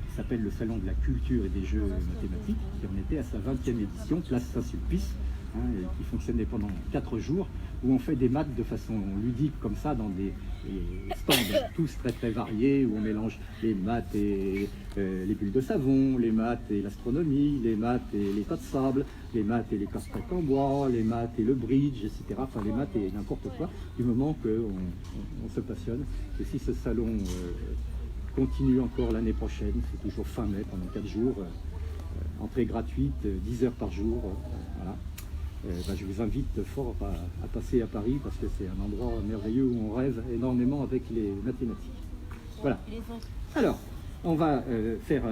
qui s'appelle le Salon de la culture et des jeux mathématiques, qui en était à sa 20e édition, place Saint-Sulpice, et qui fonctionnait pendant 4 jours, où on fait des maths de façon ludique comme ça, dans des stands tous très variés, où on mélange les maths et les bulles de savon, les maths et l'astronomie, les maths et les tas de sable, les maths et les casse-têtes en bois, les maths et le bridge, etc. Enfin les maths et n'importe quoi, du moment qu'on se passionne. Et si ce salon continue encore l'année prochaine, c'est toujours fin mai, pendant 4 jours, entrée gratuite, 10 heures par jour, voilà. Je vous invite fort à passer à Paris parce que c'est un endroit merveilleux où on rêve énormément avec les mathématiques. Voilà. Alors, on va faire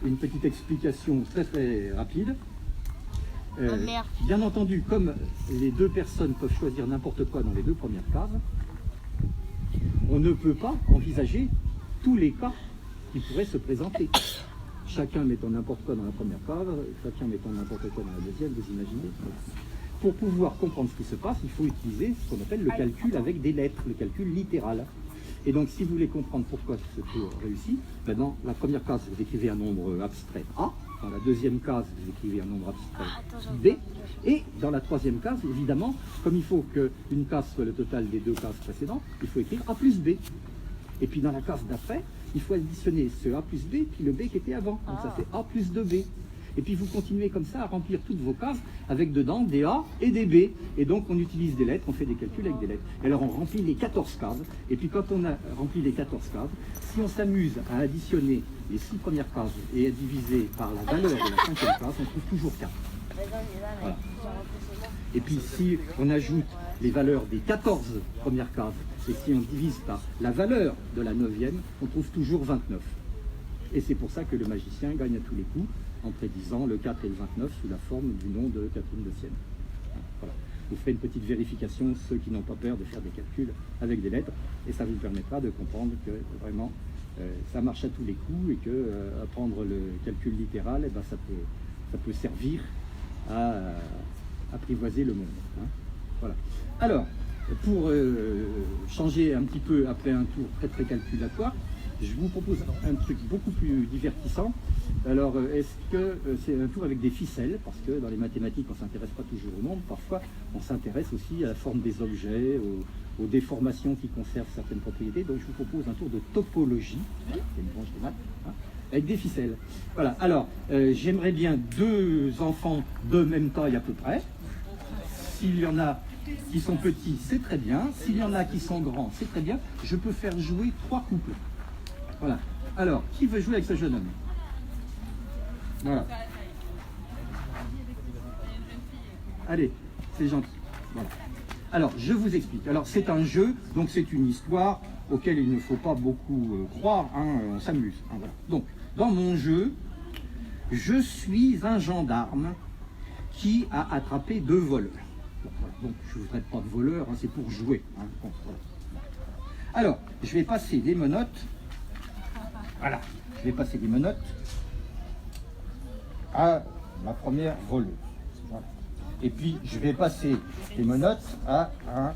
une petite explication très rapide. Bien entendu, comme les deux personnes peuvent choisir n'importe quoi dans les 2 premières cases, on ne peut pas envisager tous les cas qui pourraient se présenter. Chacun mettant n'importe quoi dans la première case, chacun mettant n'importe quoi dans la deuxième, vous imaginez. Pour pouvoir comprendre ce qui se passe, il faut utiliser ce qu'on appelle le calcul avec des lettres, le calcul littéral. Et donc, si vous voulez comprendre pourquoi ce tour réussit, dans la première case, vous écrivez un nombre abstrait A, dans la deuxième case, vous écrivez un nombre abstrait B, et dans la troisième case, évidemment, comme il faut qu'une case soit le total des 2 cases précédentes, il faut écrire A plus B. Et puis dans la case d'après, il faut additionner ce A plus B, puis le B qui était avant. Donc ça fait A plus 2B. Et puis vous continuez comme ça à remplir toutes vos cases avec dedans des A et des B. Et donc on utilise des lettres, on fait des calculs avec des lettres. Et alors on remplit les 14 cases. Et puis quand on a rempli les 14 cases, si on s'amuse à additionner les 6 premières cases et à diviser par la valeur de la 5e case, on trouve toujours 4. Voilà. Et puis si on ajoute les valeurs des 14 premières cases, et si on divise par la valeur de la 9e, on trouve toujours 29. Et c'est pour ça que le magicien gagne à tous les coups, en prédisant le 4 et le 29 sous la forme du nom de Catherine de Sienne. Voilà. Vous ferez une petite vérification, ceux qui n'ont pas peur de faire des calculs avec des lettres, et ça vous permettra de comprendre que vraiment ça marche à tous les coups, et que apprendre le calcul littéral, ça peut servir à apprivoiser le monde. Hein. Voilà. Alors, pour changer un petit peu après un tour très calculatoire, je vous propose un truc beaucoup plus divertissant. Alors, est-ce que c'est un tour avec des ficelles? Parce que dans les mathématiques, on ne s'intéresse pas toujours au nombre. Parfois, on s'intéresse aussi à la forme des objets, aux déformations qui conservent certaines propriétés. Donc, je vous propose un tour de topologie, c'est une branche des maths, hein, avec des ficelles. Voilà. Alors, j'aimerais bien 2 enfants de même taille à peu près. S'il y en a qui sont petits, c'est très bien. S'il y en a qui sont grands, c'est très bien. Je peux faire jouer 3 couples. Voilà. Alors, qui veut jouer avec ce jeune homme? Voilà. Allez, c'est gentil. Voilà. Alors, je vous explique. Alors, c'est un jeu, donc c'est une histoire auquel il ne faut pas beaucoup croire, hein, on s'amuse. Hein, voilà. Donc, dans mon jeu, je suis un gendarme qui a attrapé 2 voleurs. Bon, voilà. Donc, je ne traite pas de voleurs, hein, c'est pour jouer. Hein. Bon, voilà. Alors, je vais passer des menottes. Voilà, je vais passer des menottes à ma première voleuse. Voilà. Et puis, je vais passer des menottes à un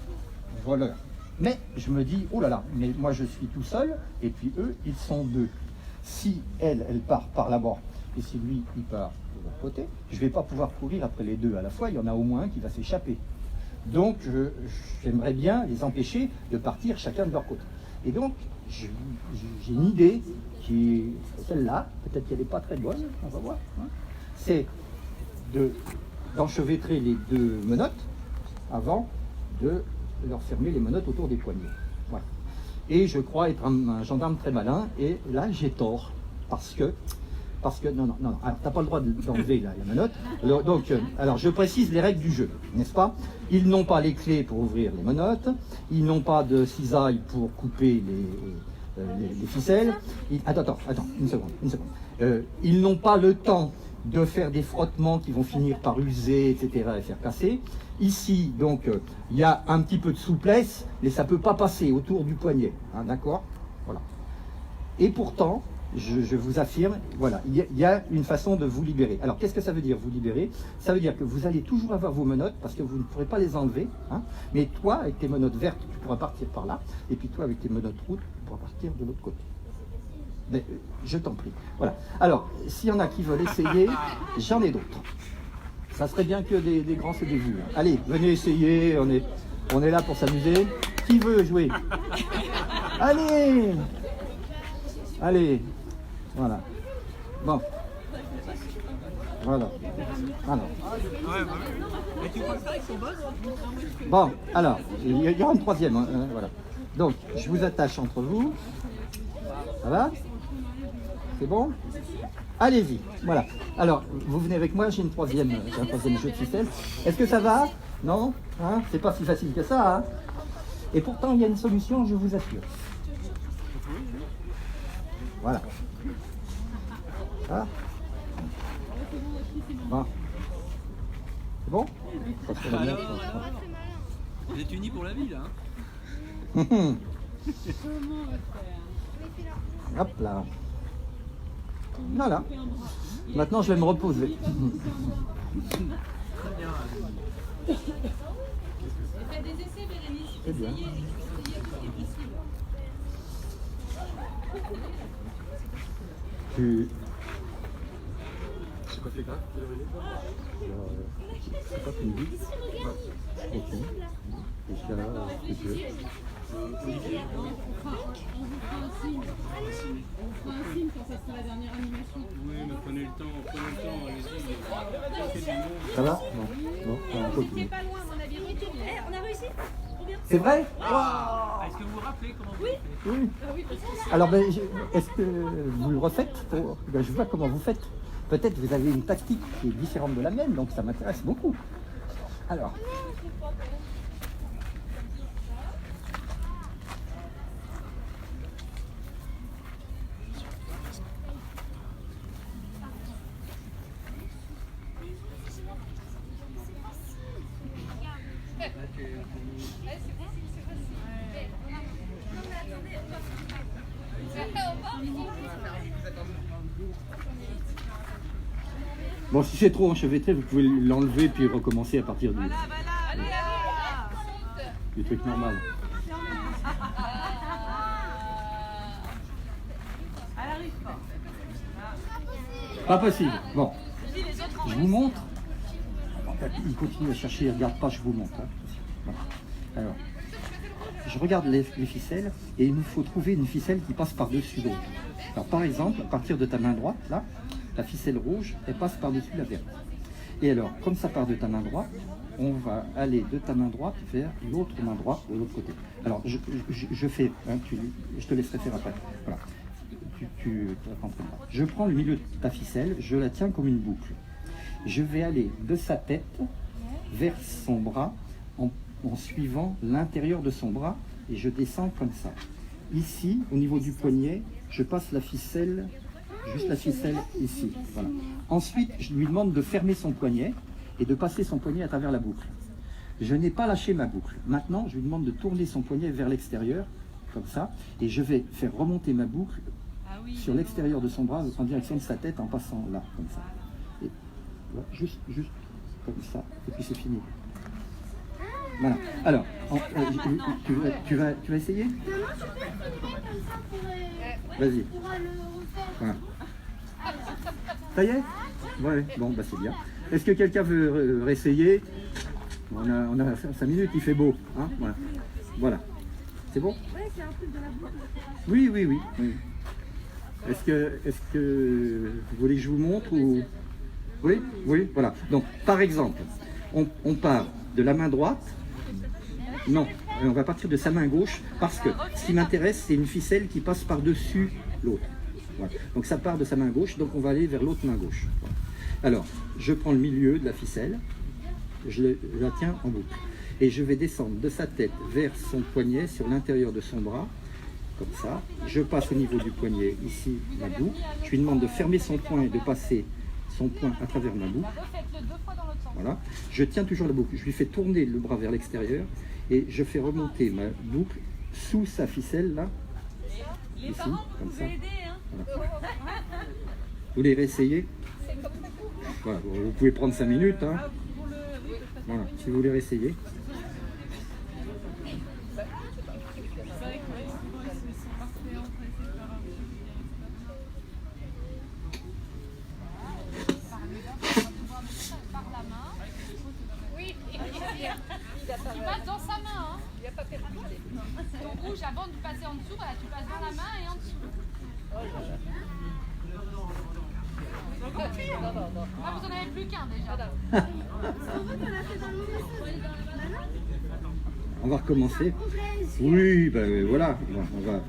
voleur. Mais je me dis, oh là là, mais moi je suis tout seul, et puis eux, ils sont 2. Si elle part par là-bas, et si lui, il part de l'autre côté, je ne vais pas pouvoir courir après les 2 à la fois, il y en a au moins un qui va s'échapper. Donc, j'aimerais bien les empêcher de partir chacun de leur côté. Et donc, j'ai une idée qui est celle-là, peut-être qu'elle n'est pas très bonne, on va voir. Hein. C'est d'enchevêtrer les 2 menottes avant de leur fermer les menottes autour des poignets. Voilà. Et je crois être un gendarme très malin, et là j'ai tort, parce que non, alors t'as pas le droit d'enlever la menotte. Alors je précise les règles du jeu, n'est-ce pas? Ils n'ont pas les clés pour ouvrir les menottes, ils n'ont pas de cisaille pour couper les ficelles. Attends, une seconde. Ils n'ont pas le temps de faire des frottements qui vont finir par user, etc., et faire casser. Ici, donc, il y a un petit peu de souplesse, mais ça ne peut pas passer autour du poignet, hein, d'accord? Voilà. Et pourtant, je vous affirme, voilà, il y a une façon de vous libérer. Alors, qu'est-ce que ça veut dire, vous libérer? Ça veut dire que vous allez toujours avoir vos menottes, parce que vous ne pourrez pas les enlever, hein, mais toi, avec tes menottes vertes, tu pourras partir par là, et puis toi, avec tes menottes rouges, tu pourras partir de l'autre côté. Mais, je t'en prie. Voilà. Alors, s'il y en a qui veulent essayer, j'en ai d'autres. Ça serait bien que des grands se dévouent. Allez, venez essayer, on est là pour s'amuser. Qui veut jouer? Allez! Allez! Voilà. Bon. Voilà. Alors. Bon, alors, il y aura une troisième. Hein, voilà. Donc, je vous attache entre vous. Ça va? C'est bon? Allez-y, voilà. Alors, vous venez avec moi, j'ai un troisième jeu de ficelle. Est-ce que ça va? Non? Hein? C'est pas si facile que ça. Hein? Et pourtant, il y a une solution, je vous assure. Voilà. Ah. Bon. C'est bon? Vous êtes unis pour la vie, là, hein? Hop là. Voilà. Maintenant, je vais me reposer. Faites des essais, Bérénice. C'est bien. C'est quoi, c'est grave? C'est pas une vie. Ok. Et ça, c'est Dieu. On vous fera un signe. On fera un signe quand ça sera la dernière animation. Oui, mais prenez le temps, allez-y. Ça va? Non. Non, on C'était continue. pas loin, à mon avis. On a réussi? C'est vrai? Est-ce que vous vous rappelez comment vous faites? Oui. Oui, parce que Alors, ben, est-ce que vous le refaites? Ben, je vois comment vous faites. Peut-être vous avez une tactique qui est différente de la mienne, donc ça m'intéresse beaucoup. Alors. Bon, si c'est trop enchevêtré, vous pouvez l'enlever puis recommencer à partir du truc normal. Pas possible. Bon, je vous montre. Il continue à chercher, il ne regarde pas, je vous montre. Hein. Voilà. Alors, je regarde les ficelles et il nous faut trouver une ficelle qui passe par-dessus l'autre. Alors, par exemple, à partir de ta main droite, là, la ficelle rouge, elle passe par-dessus la verte. Et alors, comme ça part de ta main droite, on va aller de ta main droite vers l'autre main droite de l'autre côté. Alors, je fais, hein, je te laisserai faire après. Voilà. tu comprendras. Je prends le milieu de ta ficelle, je la tiens comme une boucle. Je vais aller de sa tête vers son bras en suivant l'intérieur de son bras et je descends comme ça. Ici, au niveau du poignet, je passe la ficelle, juste la ficelle ici. Voilà. Ensuite, je lui demande de fermer son poignet et de passer son poignet à travers la boucle. Je n'ai pas lâché ma boucle. Maintenant, je lui demande de tourner son poignet vers l'extérieur, comme ça, et je vais faire remonter ma boucle sur l'extérieur de son bras en direction de sa tête en passant là, comme ça. Et, voilà, juste comme ça, et puis c'est fini. Voilà. Alors, tu vas essayer? Maman, tu peux filmer comme ça pour, Vas-y. pour le refaire. Voilà. Ça y est? Ouais, bon, bah c'est bien. Est-ce que quelqu'un veut réessayer? On a 5 minutes, il fait beau. Hein, voilà. Voilà. C'est bon? Ouais, c'est un truc de la boucle. Oui. Est-ce que vous voulez que je vous montre ou... Oui, voilà. Donc, par exemple, on part de la main droite. Non, on va partir de sa main gauche parce que ce qui m'intéresse, c'est une ficelle qui passe par-dessus l'autre. Voilà. Donc ça part de sa main gauche, donc on va aller vers l'autre main gauche. Voilà. Alors, je prends le milieu de la ficelle, je la tiens en boucle. Et je vais descendre de sa tête vers son poignet sur l'intérieur de son bras, comme ça. Je passe au niveau du poignet, ici, ma boucle. Je lui demande de fermer son poing et de passer son poing à travers ma boucle. Voilà. Je tiens toujours la boucle. Je lui fais tourner le bras vers l'extérieur et je fais remonter ma boucle sous sa ficelle, là, ici, comme ça. Voilà. Vous voulez réessayer? Voilà. Vous pouvez prendre 5 minutes. Hein. Voilà. Si vous voulez réessayer. Tu passes dans sa main, hein. Il n'y a pas percuté. Ton rouge, avant de passer en dessous, voilà, tu passes dans la main et en dessous. Ah, vous en avez plus qu'un déjà. On va recommencer. Oui, ben voilà. On va.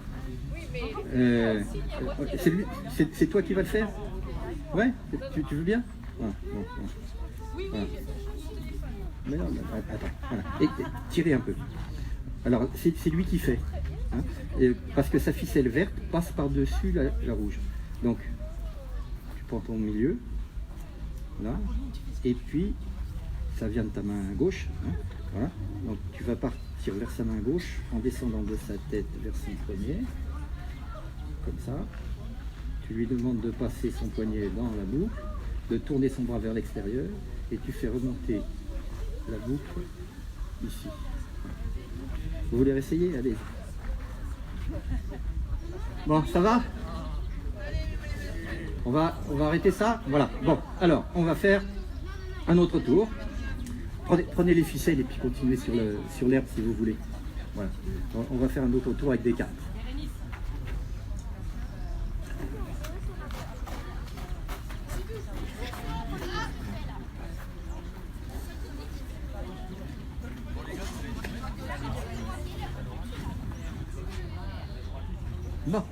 C'est toi qui vas le faire? Ouais. Tu veux bien? Oui. Mais non, attends, voilà. Et tirez un peu. Alors, c'est lui qui fait. Hein, parce que sa ficelle verte passe par-dessus la rouge. Donc, tu prends ton milieu, là, et puis, ça vient de ta main gauche. Hein, voilà. Donc, tu vas partir vers sa main gauche en descendant de sa tête vers son poignet. Comme ça. Tu lui demandes de passer son poignet dans la boucle, de tourner son bras vers l'extérieur, et tu fais remonter la boucle ici. Vous voulez essayer? Allez. Bon, ça va? On va arrêter ça? Voilà. Bon, alors, on va faire un autre tour. Prenez les ficelles et puis continuez sur l'herbe si vous voulez. Voilà. On va faire un autre tour avec des cartes. Bon.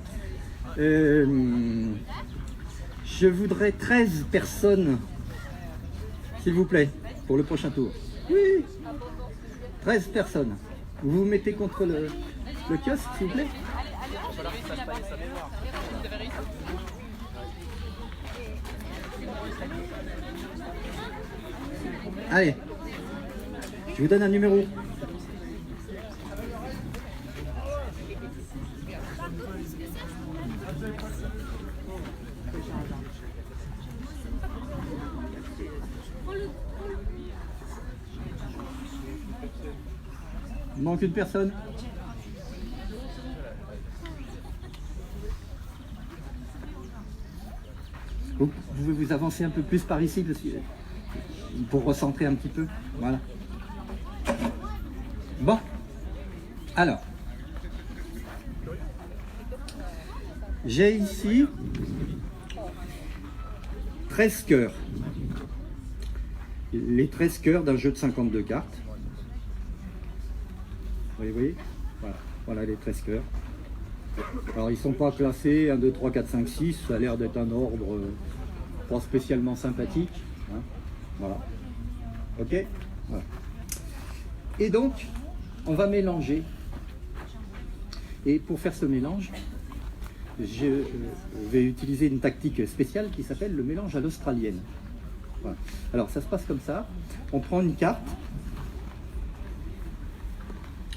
Je voudrais 13 personnes, s'il vous plaît, pour le prochain tour. Oui, 13 personnes. Vous vous mettez contre le kiosque, s'il vous plaît. Allez, je vous donne un numéro. Il manque une personne. Vous pouvez vous avancer un peu plus par ici pour recentrer un petit peu. Voilà. Bon. Alors. J'ai ici 13 cœurs. Les 13 cœurs d'un jeu de 52 cartes. Vous voyez, voilà les 13 cœurs. Alors ils sont pas classés 1, 2, 3, 4, 5, 6, ça a l'air d'être un ordre pas spécialement sympathique. Hein. Voilà. Ok, voilà. Et donc, on va mélanger. Et pour faire ce mélange, je vais utiliser une tactique spéciale qui s'appelle le mélange à l'australienne. Voilà. Alors ça se passe comme ça. On prend une carte,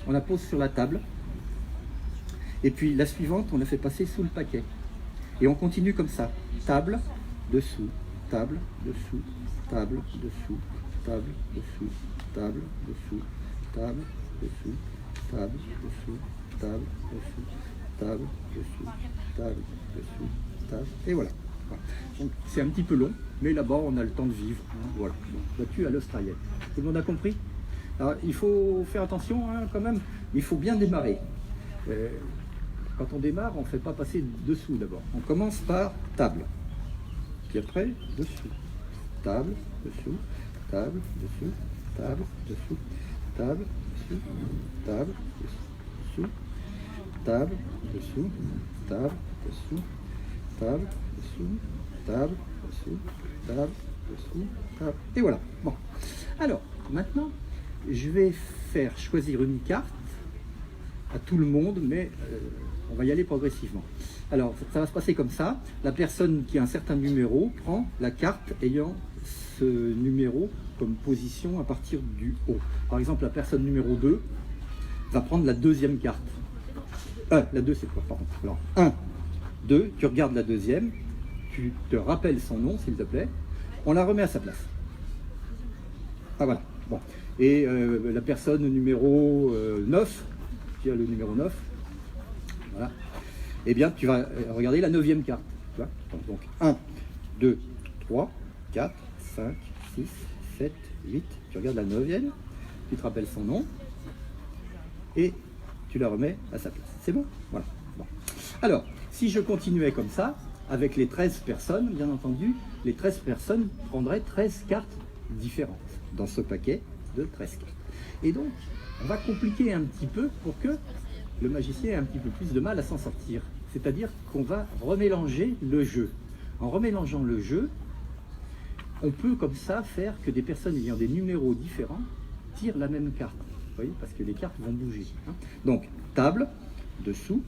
on la pose sur la table, et puis la suivante, on la fait passer sous le paquet. Et on continue comme ça. Table, dessous, table, dessous, table, dessous, table, dessous, table, dessous, table, dessous, table, dessous, table, dessous, table, dessous, table, dessous, table, et voilà. Voilà. Donc c'est un petit peu long, mais là-bas on a le temps de vivre. Hein, voilà. Bon, battu à l'australienne. Tout le monde a compris? Alors il faut faire attention hein, quand même, il faut bien démarrer. Quand on démarre, on ne fait pas passer dessous d'abord. On commence par table. Puis après, dessous. Table, dessous, table, dessous, table, dessous, table, dessous, table, dessous, table, dessous, table, dessous, table, dessous, table, dessous, table, dessous, table. Et voilà. Bon. Alors, maintenant, je vais faire choisir une carte à tout le monde, mais on va y aller progressivement. Alors, ça va se passer comme ça. La personne qui a un certain numéro prend la carte ayant ce numéro comme position à partir du haut. Par exemple, la personne numéro 2 va prendre la deuxième carte. La 2, c'est quoi? Pardon. Alors, 1, 2, tu regardes la deuxième, tu te rappelles son nom, s'il te plaît. On la remet à sa place. Ah, voilà. Bon. Et la personne numéro 9, qui a le numéro 9, voilà. Eh bien, tu vas regarder la 9e carte. Tu vois, donc, 1, 2, 3, 4, 5, 6, 7, 8. Tu regardes la 9e, tu te rappelles son nom, et tu la remets à sa place. C'est bon? Voilà. Bon. Alors, si je continuais comme ça, avec les 13 personnes, bien entendu, les 13 personnes prendraient 13 cartes différentes dans ce paquet de 13 cartes. Et donc, on va compliquer un petit peu pour que le magicien ait un petit peu plus de mal à s'en sortir. C'est-à-dire qu'on va remélanger le jeu. En remélangeant le jeu, on peut comme ça faire que des personnes ayant des numéros différents tirent la même carte. Vous voyez, parce que les cartes vont bouger. Hein. Donc, table, dessous,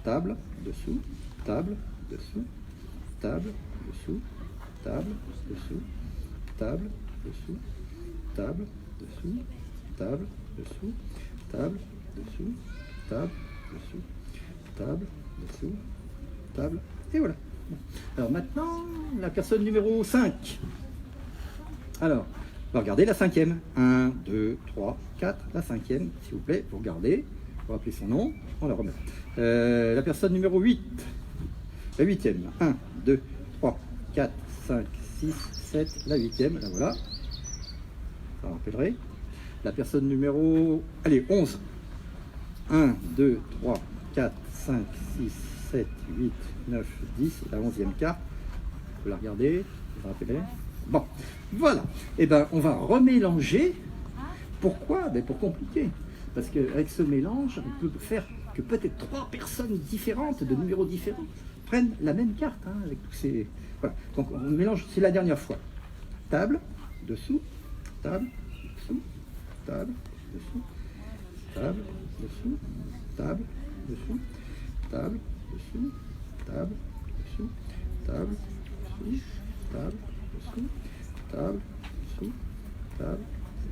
table, dessous, table, dessous, table, dessous, table, dessous, table, dessous, table, dessous, table, dessous, table, dessous, table, dessous, table, dessous, table, et voilà. Bon. Alors maintenant, la personne numéro 5. Alors, on va regarder la 5e. 1, 2, 3, 4, la 5e, s'il vous plaît, vous regardez, vous rappelez son nom, on la remet. La personne numéro 8. La 8e. 1, 2, 3, 4, 5, 6, 7, la 8e, la voilà. Ça rappellerait. La personne numéro, allez, 11. 1, 2, 3, 4, 5, 6, 7, 8, 9, 10, la 11e carte. Vous la regardez, vous vous rappelez. Bon, voilà. Et bien, on va remélanger. Pourquoi? Ben, pour compliquer. Parce qu'avec ce mélange, on peut faire que peut-être 3 personnes différentes, de numéros différents, prennent la même carte. Hein, avec tous ces... Voilà. Donc, on mélange, c'est la dernière fois. Table, dessous, table, dessous, table, dessous, table, dessous, table, dessous, table, dessous, table, dessous, table, dessous, table, dessous, table, dessous, table,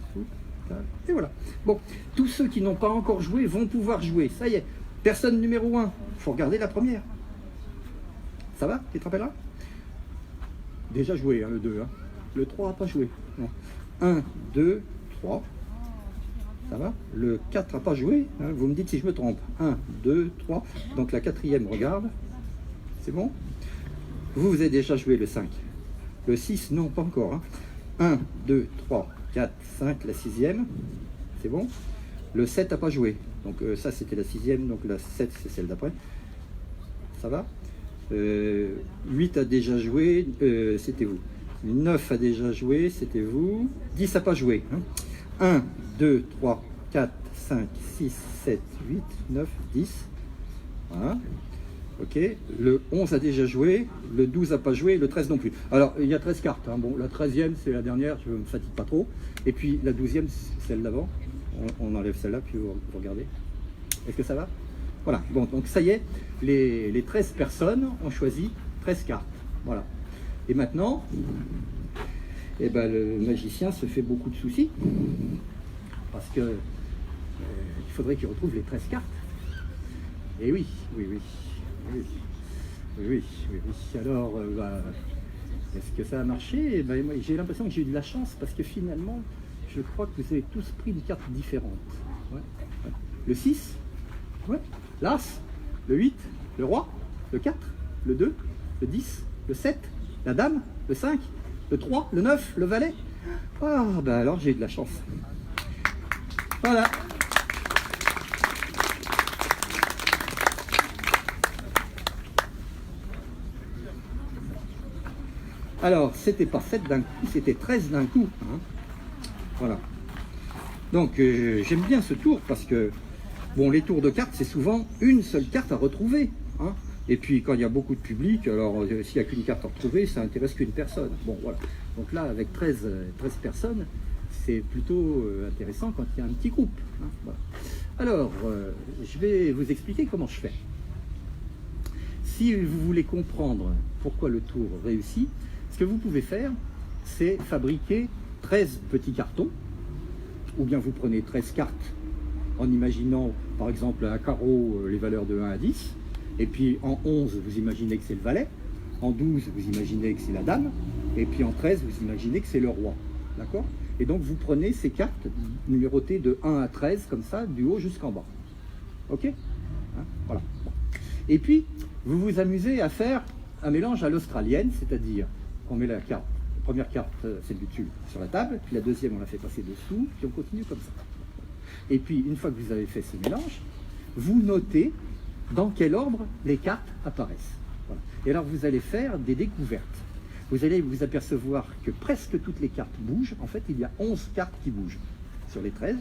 dessous, table, et voilà. Bon, tous ceux qui n'ont pas encore joué vont pouvoir jouer. Ça y est, personne numéro 1, il faut regarder la première. Ça va? Tu te rappelles là? Déjà joué, hein, le 2. Hein. Le 3 n'a pas joué. Non. 1, 2, 3. Ça va? Le 4 n'a pas joué. Hein. Vous me dites si je me trompe. 1, 2, 3. Donc la 4e regarde. C'est bon? Vous avez déjà joué le 5. Le 6, non, pas encore. Hein. 1, 2, 3, 4, 5, la 6e. C'est bon? Le 7 n'a pas joué. Donc ça, c'était la 6e. Donc la 7, c'est celle d'après. Ça va? 8 a déjà joué. C'était vous. 9 a déjà joué. C'était vous. 10 n'a pas joué. Hein. 1, 2, 3, 4, 5, 6, 7, 8, 9, 10. Voilà. Ok, le 11 a déjà joué, le 12 n'a pas joué, le 13 non plus. Alors, il y a 13 cartes. Hein. Bon, la 13e, c'est la dernière, je ne me fatigue pas trop. Et puis, la 12e, c'est celle d'avant. On enlève celle-là, puis vous regardez. Est-ce que ça va? Voilà, bon, donc ça y est, les 13 personnes ont choisi 13 cartes. Voilà. Et maintenant, eh ben, le magicien se fait beaucoup de soucis. Parce que il faudrait qu'il retrouve les 13 cartes. Et oui. Alors, est-ce que ça a marché? Ben, moi, j'ai l'impression que j'ai eu de la chance parce que finalement, je crois que vous avez tous pris une carte différente. Ouais. Le 6, ouais. L'As, le 8, le Roi, le 4, le 2, le 10, le 7, la Dame, le 5, le 3, le 9, le Valet. Ah, ben alors j'ai eu de la chance. Voilà. Alors, c'était pas 7 d'un coup, c'était 13 d'un coup. Hein. Voilà. Donc, j'aime bien ce tour parce que, bon, les tours de cartes, c'est souvent une seule carte à retrouver. Hein. Et puis, quand il y a beaucoup de public, alors, s'il n'y a qu'une carte à retrouver, ça n'intéresse qu'une personne. Bon, voilà. Donc là, avec 13 personnes, c'est plutôt intéressant quand il y a un petit groupe. Hein. Voilà. Alors, je vais vous expliquer comment je fais. Si vous voulez comprendre pourquoi le tour réussit, ce que vous pouvez faire, c'est fabriquer 13 petits cartons, ou bien vous prenez 13 cartes en imaginant, par exemple, à carreau, les valeurs de 1 à 10, et puis en 11, vous imaginez que c'est le valet, en 12, vous imaginez que c'est la dame, et puis en 13, vous imaginez que c'est le roi. D'accord? Et donc, vous prenez ces cartes numérotées de 1 à 13, comme ça, du haut jusqu'en bas. Ok? Hein? Voilà. Et puis, vous vous amusez à faire un mélange à l'australienne, c'est-à-dire on met la première carte, celle du dessus, sur la table, puis la deuxième, on la fait passer dessous, puis on continue comme ça. Et puis, une fois que vous avez fait ce mélange, vous notez dans quel ordre les cartes apparaissent. Voilà. Et alors, vous allez faire des découvertes. Vous allez vous apercevoir que presque toutes les cartes bougent. En fait, il y a 11 cartes qui bougent sur les 13.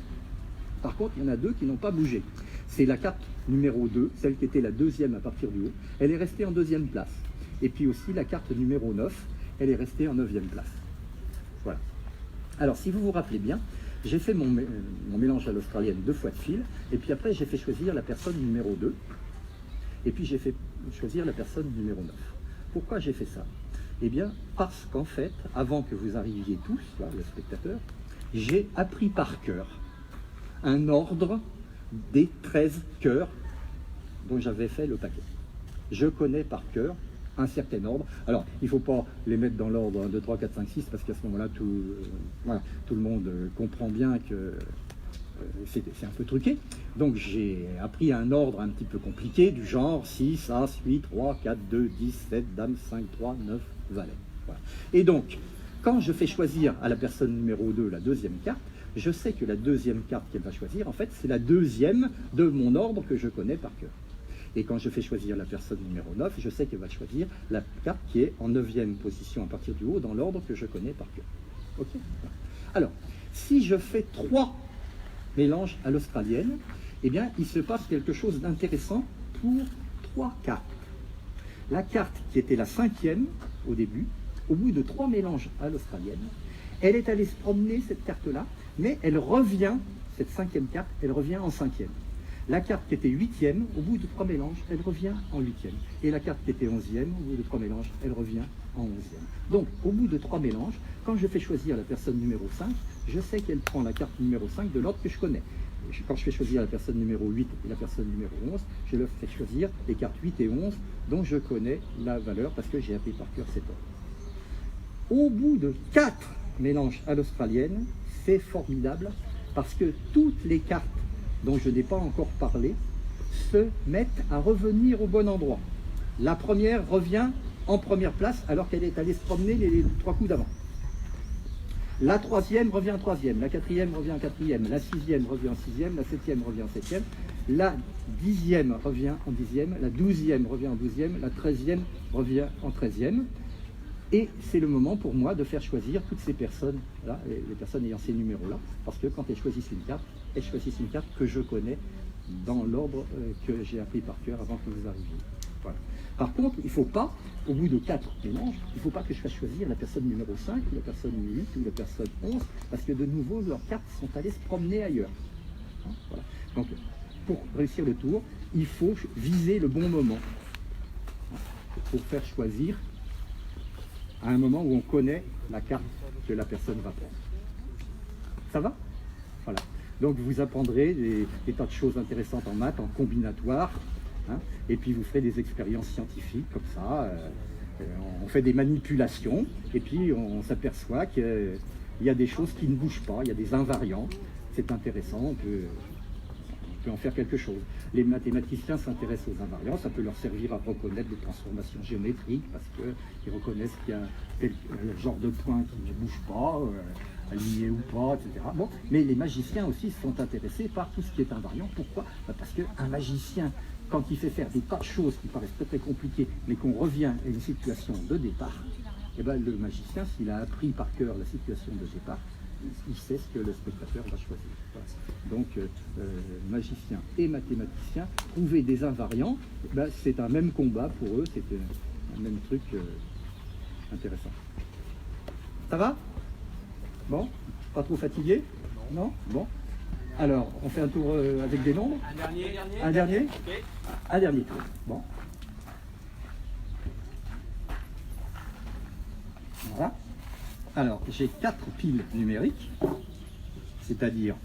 Par contre, il y en a 2 qui n'ont pas bougé. C'est la carte numéro 2, celle qui était la deuxième à partir du haut. Elle est restée en deuxième place. Et puis aussi la carte numéro 9, elle est restée en 9e place. Voilà. Alors, si vous vous rappelez bien, j'ai fait mon mélange à l'australienne 2 fois de fil, et puis après, j'ai fait choisir la personne numéro 2, et puis j'ai fait choisir la personne numéro 9. Pourquoi j'ai fait ça? Eh bien, parce qu'en fait, avant que vous arriviez tous, là, les spectateurs, j'ai appris par cœur un ordre des 13 cœurs dont j'avais fait le paquet. Je connais par cœur un certain ordre. Alors, il ne faut pas les mettre dans l'ordre 1, 2, 3, 4, 5, 6, parce qu'à ce moment-là, tout le monde comprend bien que c'est un peu truqué. Donc, j'ai appris un ordre un petit peu compliqué, du genre 6, As, 8, 3, 4, 2, 10, 7, Dame, 5, 3, 9, Valet. Voilà. Et donc, quand je fais choisir à la personne numéro 2 la deuxième carte, je sais que la deuxième carte qu'elle va choisir, en fait, c'est la deuxième de mon ordre que je connais par cœur. Et quand je fais choisir la personne numéro 9, je sais qu'elle va choisir la carte qui est en 9e position à partir du haut, dans l'ordre que je connais par cœur. Ok ? Alors, si je fais 3 mélanges à l'australienne, eh bien, il se passe quelque chose d'intéressant pour 3 cartes. La carte qui était la 5e au début, au bout de 3 mélanges à l'australienne, elle est allée se promener, cette carte-là, mais elle revient, cette 5e carte, elle revient en 5e. La carte qui était 8e, au bout de 3 mélanges, elle revient en 8e. Et la carte qui était 11e, au bout de 3 mélanges, elle revient en 11e. Donc, au bout de 3 mélanges, quand je fais choisir la personne numéro 5, je sais qu'elle prend la carte numéro 5 de l'ordre que je connais. Quand je fais choisir la personne numéro 8 et la personne numéro 11, je leur fais choisir les cartes 8 et 11 dont je connais la valeur parce que j'ai appris par cœur cet ordre. Au bout de 4 mélanges à l'australienne, c'est formidable parce que toutes les cartes dont je n'ai pas encore parlé se mettent à revenir au bon endroit. La première revient en première place alors qu'elle est allée se promener les 3 coups d'avant. La 3e revient en 3e, la 4e revient en 4e, la 6e revient en 6e, la 7e revient en 7e, la 10e revient en 10e, la 12e revient en 12e, la 13e revient en 13e. Et c'est le moment pour moi de faire choisir toutes ces personnes-là, les personnes ayant ces numéros-là, parce que quand elles choisissent une carte que je connais dans l'ordre que j'ai appris par cœur avant que vous arriviez. Voilà. Par contre, il ne faut pas, au bout de 4 mélanges, il ne faut pas que je fasse choisir la personne numéro 5, ou la personne 8, ou la personne 11, parce que de nouveau, leurs cartes sont allées se promener ailleurs. Hein, voilà. Donc, pour réussir le tour, il faut viser le bon moment pour faire choisir à un moment où on connaît la carte que la personne va prendre. Ça va? Voilà. Donc vous apprendrez des tas de choses intéressantes en maths, en combinatoire, hein, et puis vous ferez des expériences scientifiques comme ça. On fait des manipulations, et puis on s'aperçoit qu'il y a des choses qui ne bougent pas, il y a des invariants. C'est intéressant, on peut en faire quelque chose. Les mathématiciens s'intéressent aux invariants, ça peut leur servir à reconnaître des transformations géométriques, parce qu'ils reconnaissent qu'il y a le genre de point qui ne bouge pas, aligné ou pas, etc. Bon, mais les magiciens aussi sont intéressés par tout ce qui est invariant. Pourquoi? Parce qu'un magicien, quand il fait faire des tas de choses qui paraissent très très compliquées, mais qu'on revient à une situation de départ, eh ben, le magicien, s'il a appris par cœur la situation de départ, il sait ce que le spectateur va choisir. Voilà. Donc, magicien et mathématicien, trouver des invariants, ben, c'est un même combat pour eux, c'est un même truc intéressant. Ça va? Bon? Pas trop fatigué? Non? Bon. Alors, on fait un tour avec des nombres? Un dernier? Un dernier? Okay. Un dernier tour. Bon. Voilà. Alors, j'ai 4 piles numériques, c'est-à-dire,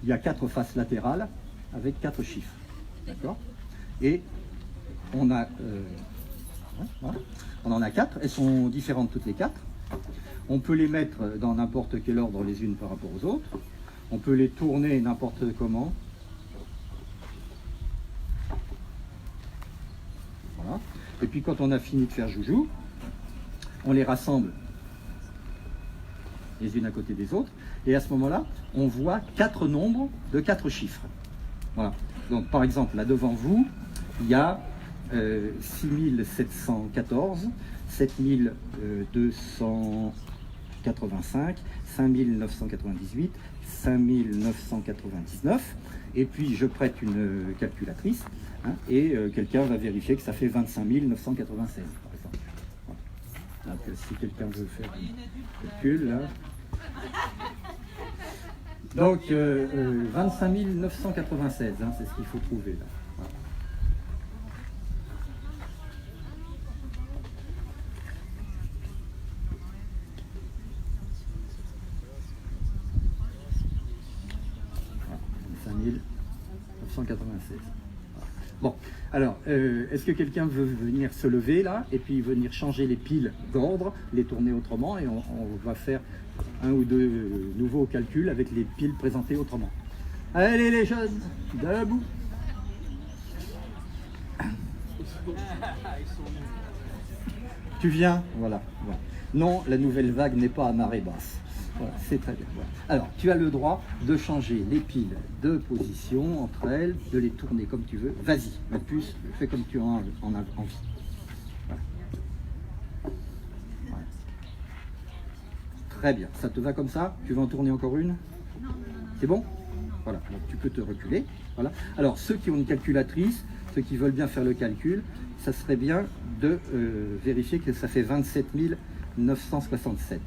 il y a 4 faces latérales avec 4 chiffres, d'accord? Et on a, voilà. On en a 4, elles sont différentes toutes les 4. On peut les mettre dans n'importe quel ordre les unes par rapport aux autres. On peut les tourner n'importe comment. Voilà. Et puis quand on a fini de faire joujou, on les rassemble les unes à côté des autres, et à ce moment-là, on voit 4 nombres de 4 chiffres. Voilà. Donc, par exemple, là devant vous, il y a 6714, 7285, 5998, 5999, et puis je prête une calculatrice, hein, et quelqu'un va vérifier que ça fait 25 996, par exemple. Donc, si quelqu'un veut faire un calcul, là. Donc, 25 996, hein, c'est ce qu'il faut trouver, là. Voilà. Voilà, 25 996. Bon, alors, est-ce que quelqu'un veut venir se lever là, et puis venir changer les piles d'ordre, les tourner autrement, et on va faire un ou deux nouveaux calculs avec les piles présentées autrement. Allez les jeunes, debout. Tu viens? Voilà. Voilà. Non, la nouvelle vague n'est pas à marée basse. Voilà, c'est très bien. Voilà. Alors, tu as le droit de changer les piles de position entre elles, de les tourner comme tu veux. Vas-y, la puce, fais comme tu en as envie. Voilà. Voilà. Très bien. Ça te va comme ça? Tu veux en tourner encore une? C'est bon? Voilà. Donc, tu peux te reculer. Voilà. Alors, ceux qui ont une calculatrice, ceux qui veulent bien faire le calcul, ça serait bien de vérifier que ça fait 27 967.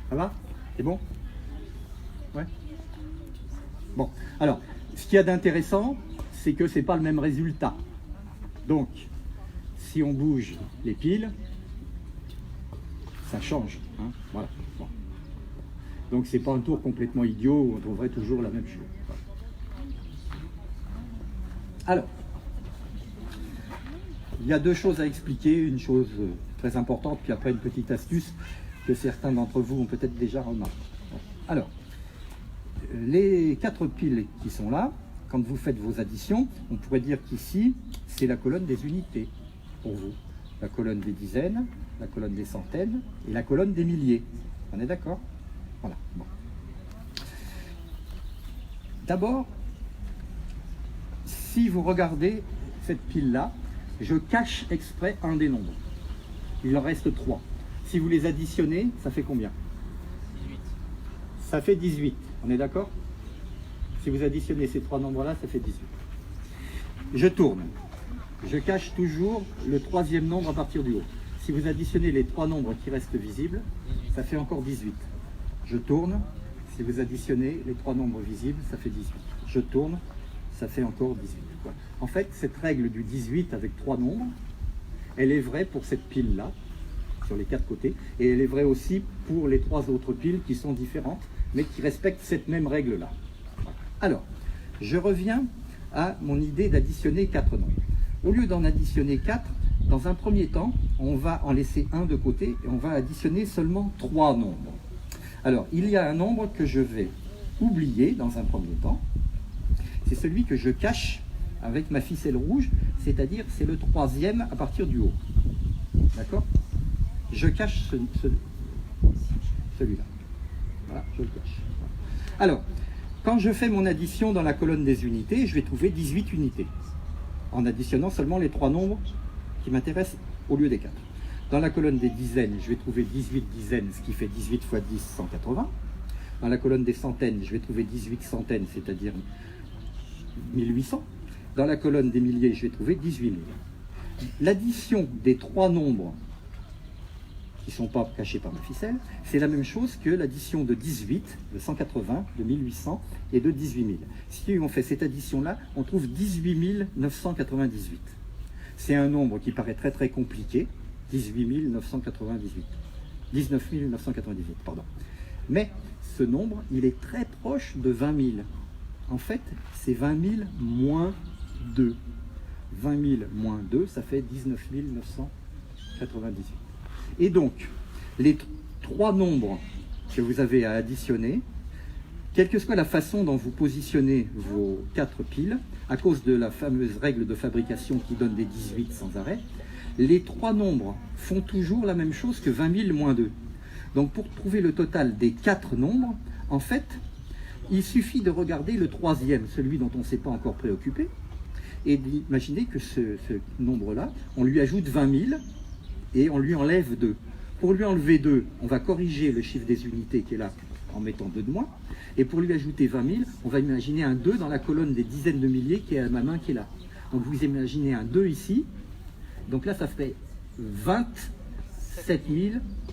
Ça va? C'est bon? Ouais. Bon, alors, ce qu'il y a d'intéressant, c'est que c'est pas le même résultat. Donc, si on bouge les piles, ça change. Hein, voilà. Bon. Donc, c'est pas un tour complètement idiot où on trouverait toujours la même chose. Voilà. Alors, il y a deux choses à expliquer, une chose très importante, puis après une petite astuce que certains d'entre vous ont peut-être déjà remarqué. Alors, les 4 piles qui sont là, quand vous faites vos additions, on pourrait dire qu'ici, c'est la colonne des unités pour vous. La colonne des dizaines, la colonne des centaines et la colonne des milliers. On est d'accord? Voilà. Bon. D'abord, Si vous regardez cette pile-là, je cache exprès un des nombres. Il en reste 3. Si vous les additionnez, ça fait combien? 18. Ça fait 18. On est d'accord? Si vous additionnez ces 3 nombres-là, ça fait 18. Je tourne. Je cache toujours le 3e nombre à partir du haut. Si vous additionnez les 3 nombres qui restent visibles, ça fait encore 18. Je tourne. Si vous additionnez les 3 nombres visibles, ça fait 18. Je tourne. Ça fait encore 18. Voilà. En fait, cette règle du 18 avec 3 nombres, elle est vraie pour cette pile-là, sur les 4 côtés, et elle est vraie aussi pour les 3 autres piles qui sont différentes, mais qui respectent cette même règle-là. Voilà. Alors, je reviens à mon idée d'additionner 4 nombres. Au lieu d'en additionner 4, dans un premier temps, on va en laisser un de côté et on va additionner seulement 3 nombres. Alors, il y a un nombre que je vais oublier dans un premier temps. C'est celui que je cache avec ma ficelle rouge, c'est-à-dire c'est le 3e à partir du haut. D'accord? Je cache celui-là. Voilà, je le cache. Alors, quand je fais mon addition dans la colonne des unités, je vais trouver 18 unités, en additionnant seulement les 3 nombres qui m'intéressent au lieu des 4. Dans la colonne des dizaines, je vais trouver 18 dizaines, ce qui fait 18 x 10, 180. Dans la colonne des centaines, je vais trouver 18 centaines, c'est-à-dire 1800. Dans la colonne des milliers, je vais trouver 18 000. L'addition des 3 nombres qui ne sont pas cachés par ma ficelle, c'est la même chose que l'addition de 18, de 180, de 1800 et de 18 000. Si on fait cette addition-là, on trouve 18 998. C'est un nombre qui paraît très très compliqué, 18 998. 19 998, pardon. Mais ce nombre, il est très proche de 20 000. En fait, c'est 20 000 moins 2. 20 000 moins 2, ça fait 19 998. Et donc, les 3 nombres que vous avez à additionner, quelle que soit la façon dont vous positionnez vos 4 piles, à cause de la fameuse règle de fabrication qui donne des 18 sans arrêt, les 3 nombres font toujours la même chose que 20 000 moins 2. Donc pour trouver le total des 4 nombres, en fait, il suffit de regarder le 3e, celui dont on ne s'est pas encore préoccupé, et d'imaginer que ce nombre-là, on lui ajoute 20 000 et on lui enlève 2. Pour lui enlever 2, on va corriger le chiffre des unités qui est là en mettant 2 de moins, et pour lui ajouter 20 000, on va imaginer un 2 dans la colonne des dizaines de milliers qui est à ma main qui est là. Donc vous imaginez un 2 ici, donc là ça fait 27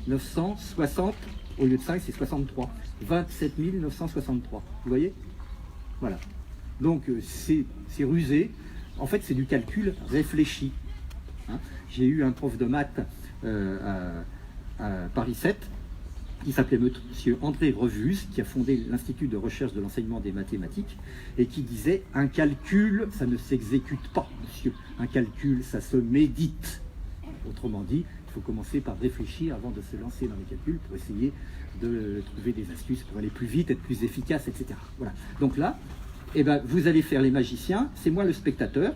960, au lieu de 5 c'est 63. 27 963, vous voyez? Voilà. Donc c'est rusé, en fait c'est du calcul réfléchi. Hein. J'ai eu un prof de maths à Paris 7, qui s'appelait monsieur André Revuse, qui a fondé l'Institut de recherche de l'enseignement des mathématiques, et qui disait « Un calcul, ça ne s'exécute pas, monsieur. Un calcul, ça se médite. » Autrement dit, il faut commencer par réfléchir avant de se lancer dans les calculs pour essayer de trouver des astuces pour aller plus vite, être plus efficace, etc. Voilà. Donc là, eh ben, vous allez faire les magiciens, c'est moi le spectateur.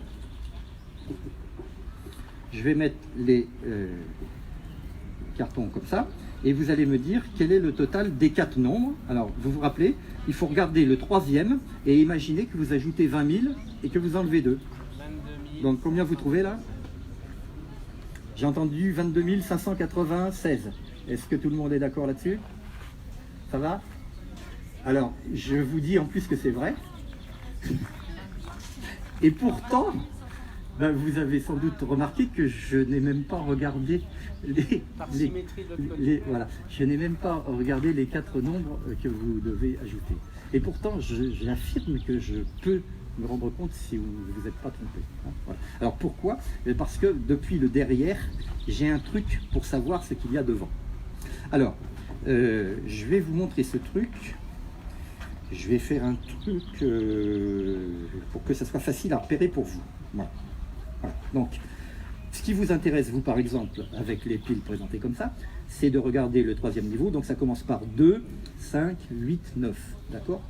Je vais mettre les cartons comme ça, et vous allez me dire quel est le total des 4 nombres. Alors, vous vous rappelez, il faut regarder le 3e et imaginer que vous ajoutez 20 000 et que vous enlevez 2. 22 000. Donc, combien vous trouvez là? J'ai entendu 22 596. Est-ce que tout le monde est d'accord là-dessus? Ça va? Alors, je vous dis en plus que c'est vrai. Et pourtant, ben, vous avez sans doute remarqué que je n'ai même pas regardé Par symétrie de l'autre côté. voilà, je n'ai même pas regardé les 4 nombres que vous devez ajouter. Et pourtant, j'affirme que je peux me rendre compte si vous ne vous êtes pas trompé. Hein, voilà. Alors pourquoi? Parce que depuis le derrière, j'ai un truc pour savoir ce qu'il y a devant. Alors, je vais vous montrer ce truc. Je vais faire un truc pour que ça soit facile à repérer pour vous. Voilà. Voilà. Donc, ce qui vous intéresse, vous par exemple, avec les piles présentées comme ça, c'est de regarder le 3e niveau. Donc ça commence par 2, 5, 8, 9. D'accord?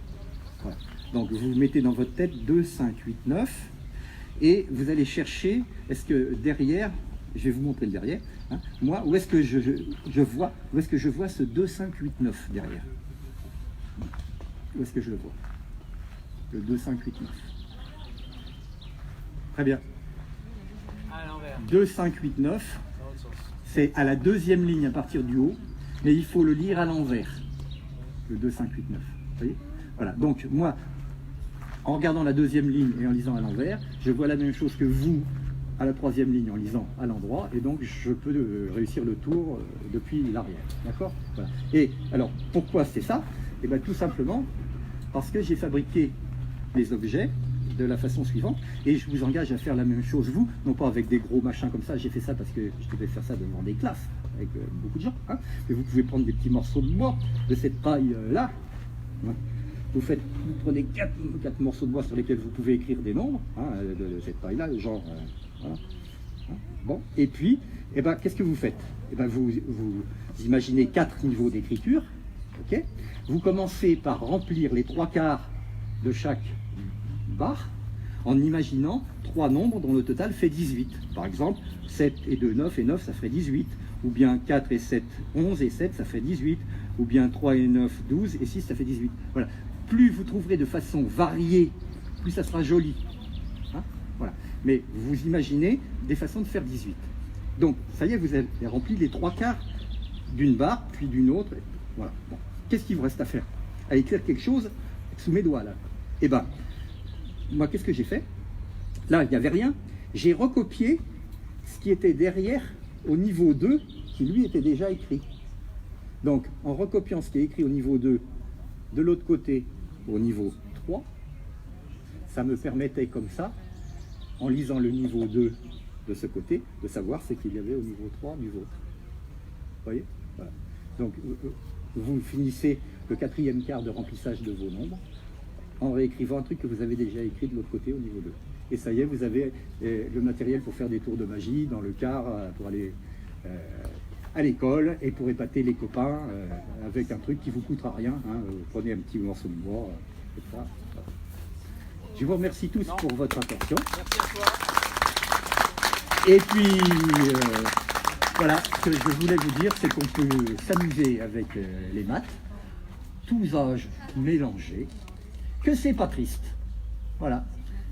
Voilà. Donc vous mettez dans votre tête 2, 5, 8, 9. Et vous allez chercher, est-ce que derrière, je vais vous montrer le derrière, hein, moi, où est-ce que je vois ce 2, 5, 8, 9 derrière? Où est-ce que je le vois? Le 2, 5, 8, 9. Très bien. À l'envers. 2, 5, 8, 9. Dans l'autre sens. C'est à la deuxième ligne à partir du haut, mais il faut le lire à l'envers. Le 2, 5, 8, 9. Vous voyez? Voilà. Donc, moi, en regardant la deuxième ligne et en lisant à l'envers, je vois la même chose que vous à la troisième ligne en lisant à l'endroit, et donc je peux réussir le tour depuis l'arrière. D'accord? Voilà. Et alors, pourquoi c'est ça? Eh bien, tout simplement parce que j'ai fabriqué les objets de la façon suivante, et je vous engage à faire la même chose vous, non pas avec des gros machins comme ça. J'ai fait ça parce que je devais faire ça devant des classes avec beaucoup de gens, hein. Mais vous pouvez prendre des petits morceaux de bois de cette taille là. Ouais. Vous prenez 4 morceaux de bois sur lesquels vous pouvez écrire des nombres, hein, de cette taille là, genre voilà. Hein. Bon, et puis eh ben, qu'est-ce que vous faites? Eh ben, vous imaginez 4 niveaux d'écriture. Okay, vous commencez par remplir les 3/4 de chaque barre en imaginant 3 nombres dont le total fait 18. Par exemple, 7 et 2, 9, et 9, ça ferait 18. Ou bien 4 et 7, 11, et 7, ça fait 18. Ou bien 3 et 9, 12, et 6, ça fait 18. Voilà. Plus vous trouverez de façon variée, plus ça sera joli. Hein, voilà. Mais vous imaginez des façons de faire 18. Donc, ça y est, vous avez rempli les 3/4 d'une barre, puis d'une autre. Voilà. Bon. Qu'est-ce qu'il vous reste à faire? À écrire quelque chose sous mes doigts, là. Eh bien, moi, qu'est-ce que j'ai fait? Là, il n'y avait rien. J'ai recopié ce qui était derrière au niveau 2, qui lui était déjà écrit. Donc, en recopiant ce qui est écrit au niveau 2, de l'autre côté, au niveau 3, ça me permettait comme ça, en lisant le niveau 2 de ce côté, de savoir ce qu'il y avait au niveau 3 du vôtre. Vous voyez? Voilà. Donc, vous finissez le 4e quart de remplissage de vos nombres en réécrivant un truc que vous avez déjà écrit de l'autre côté au niveau 2. Et ça y est, vous avez le matériel pour faire des tours de magie dans le car, pour aller à l'école et pour épater les copains avec un truc qui ne vous coûtera rien. Hein. Vous prenez un petit morceau de bois, etc. Je vous remercie tous pour votre attention. Merci à toi. Et puis, voilà, ce que je voulais vous dire, c'est qu'on peut s'amuser avec les maths, tous âges mélangés, que c'est pas triste. Voilà.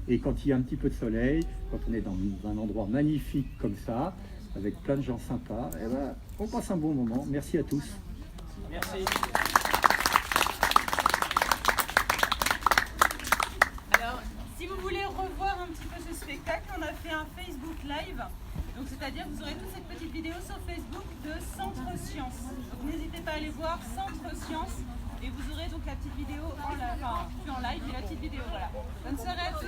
Et quand il y a un petit peu de soleil, quand on est dans un endroit magnifique comme ça, avec plein de gens sympas, eh ben, on passe un bon moment. Merci à tous. Merci. Alors, si vous voulez revoir un petit peu ce spectacle, on a fait un Facebook Live. Donc, c'est-à-dire que vous aurez toute cette petite vidéo sur Facebook de Centre Science. Donc, n'hésitez pas à aller voir Centre Science. Et vous aurez donc la petite vidéo en live et la petite vidéo. Voilà. Bonne soirée à tous.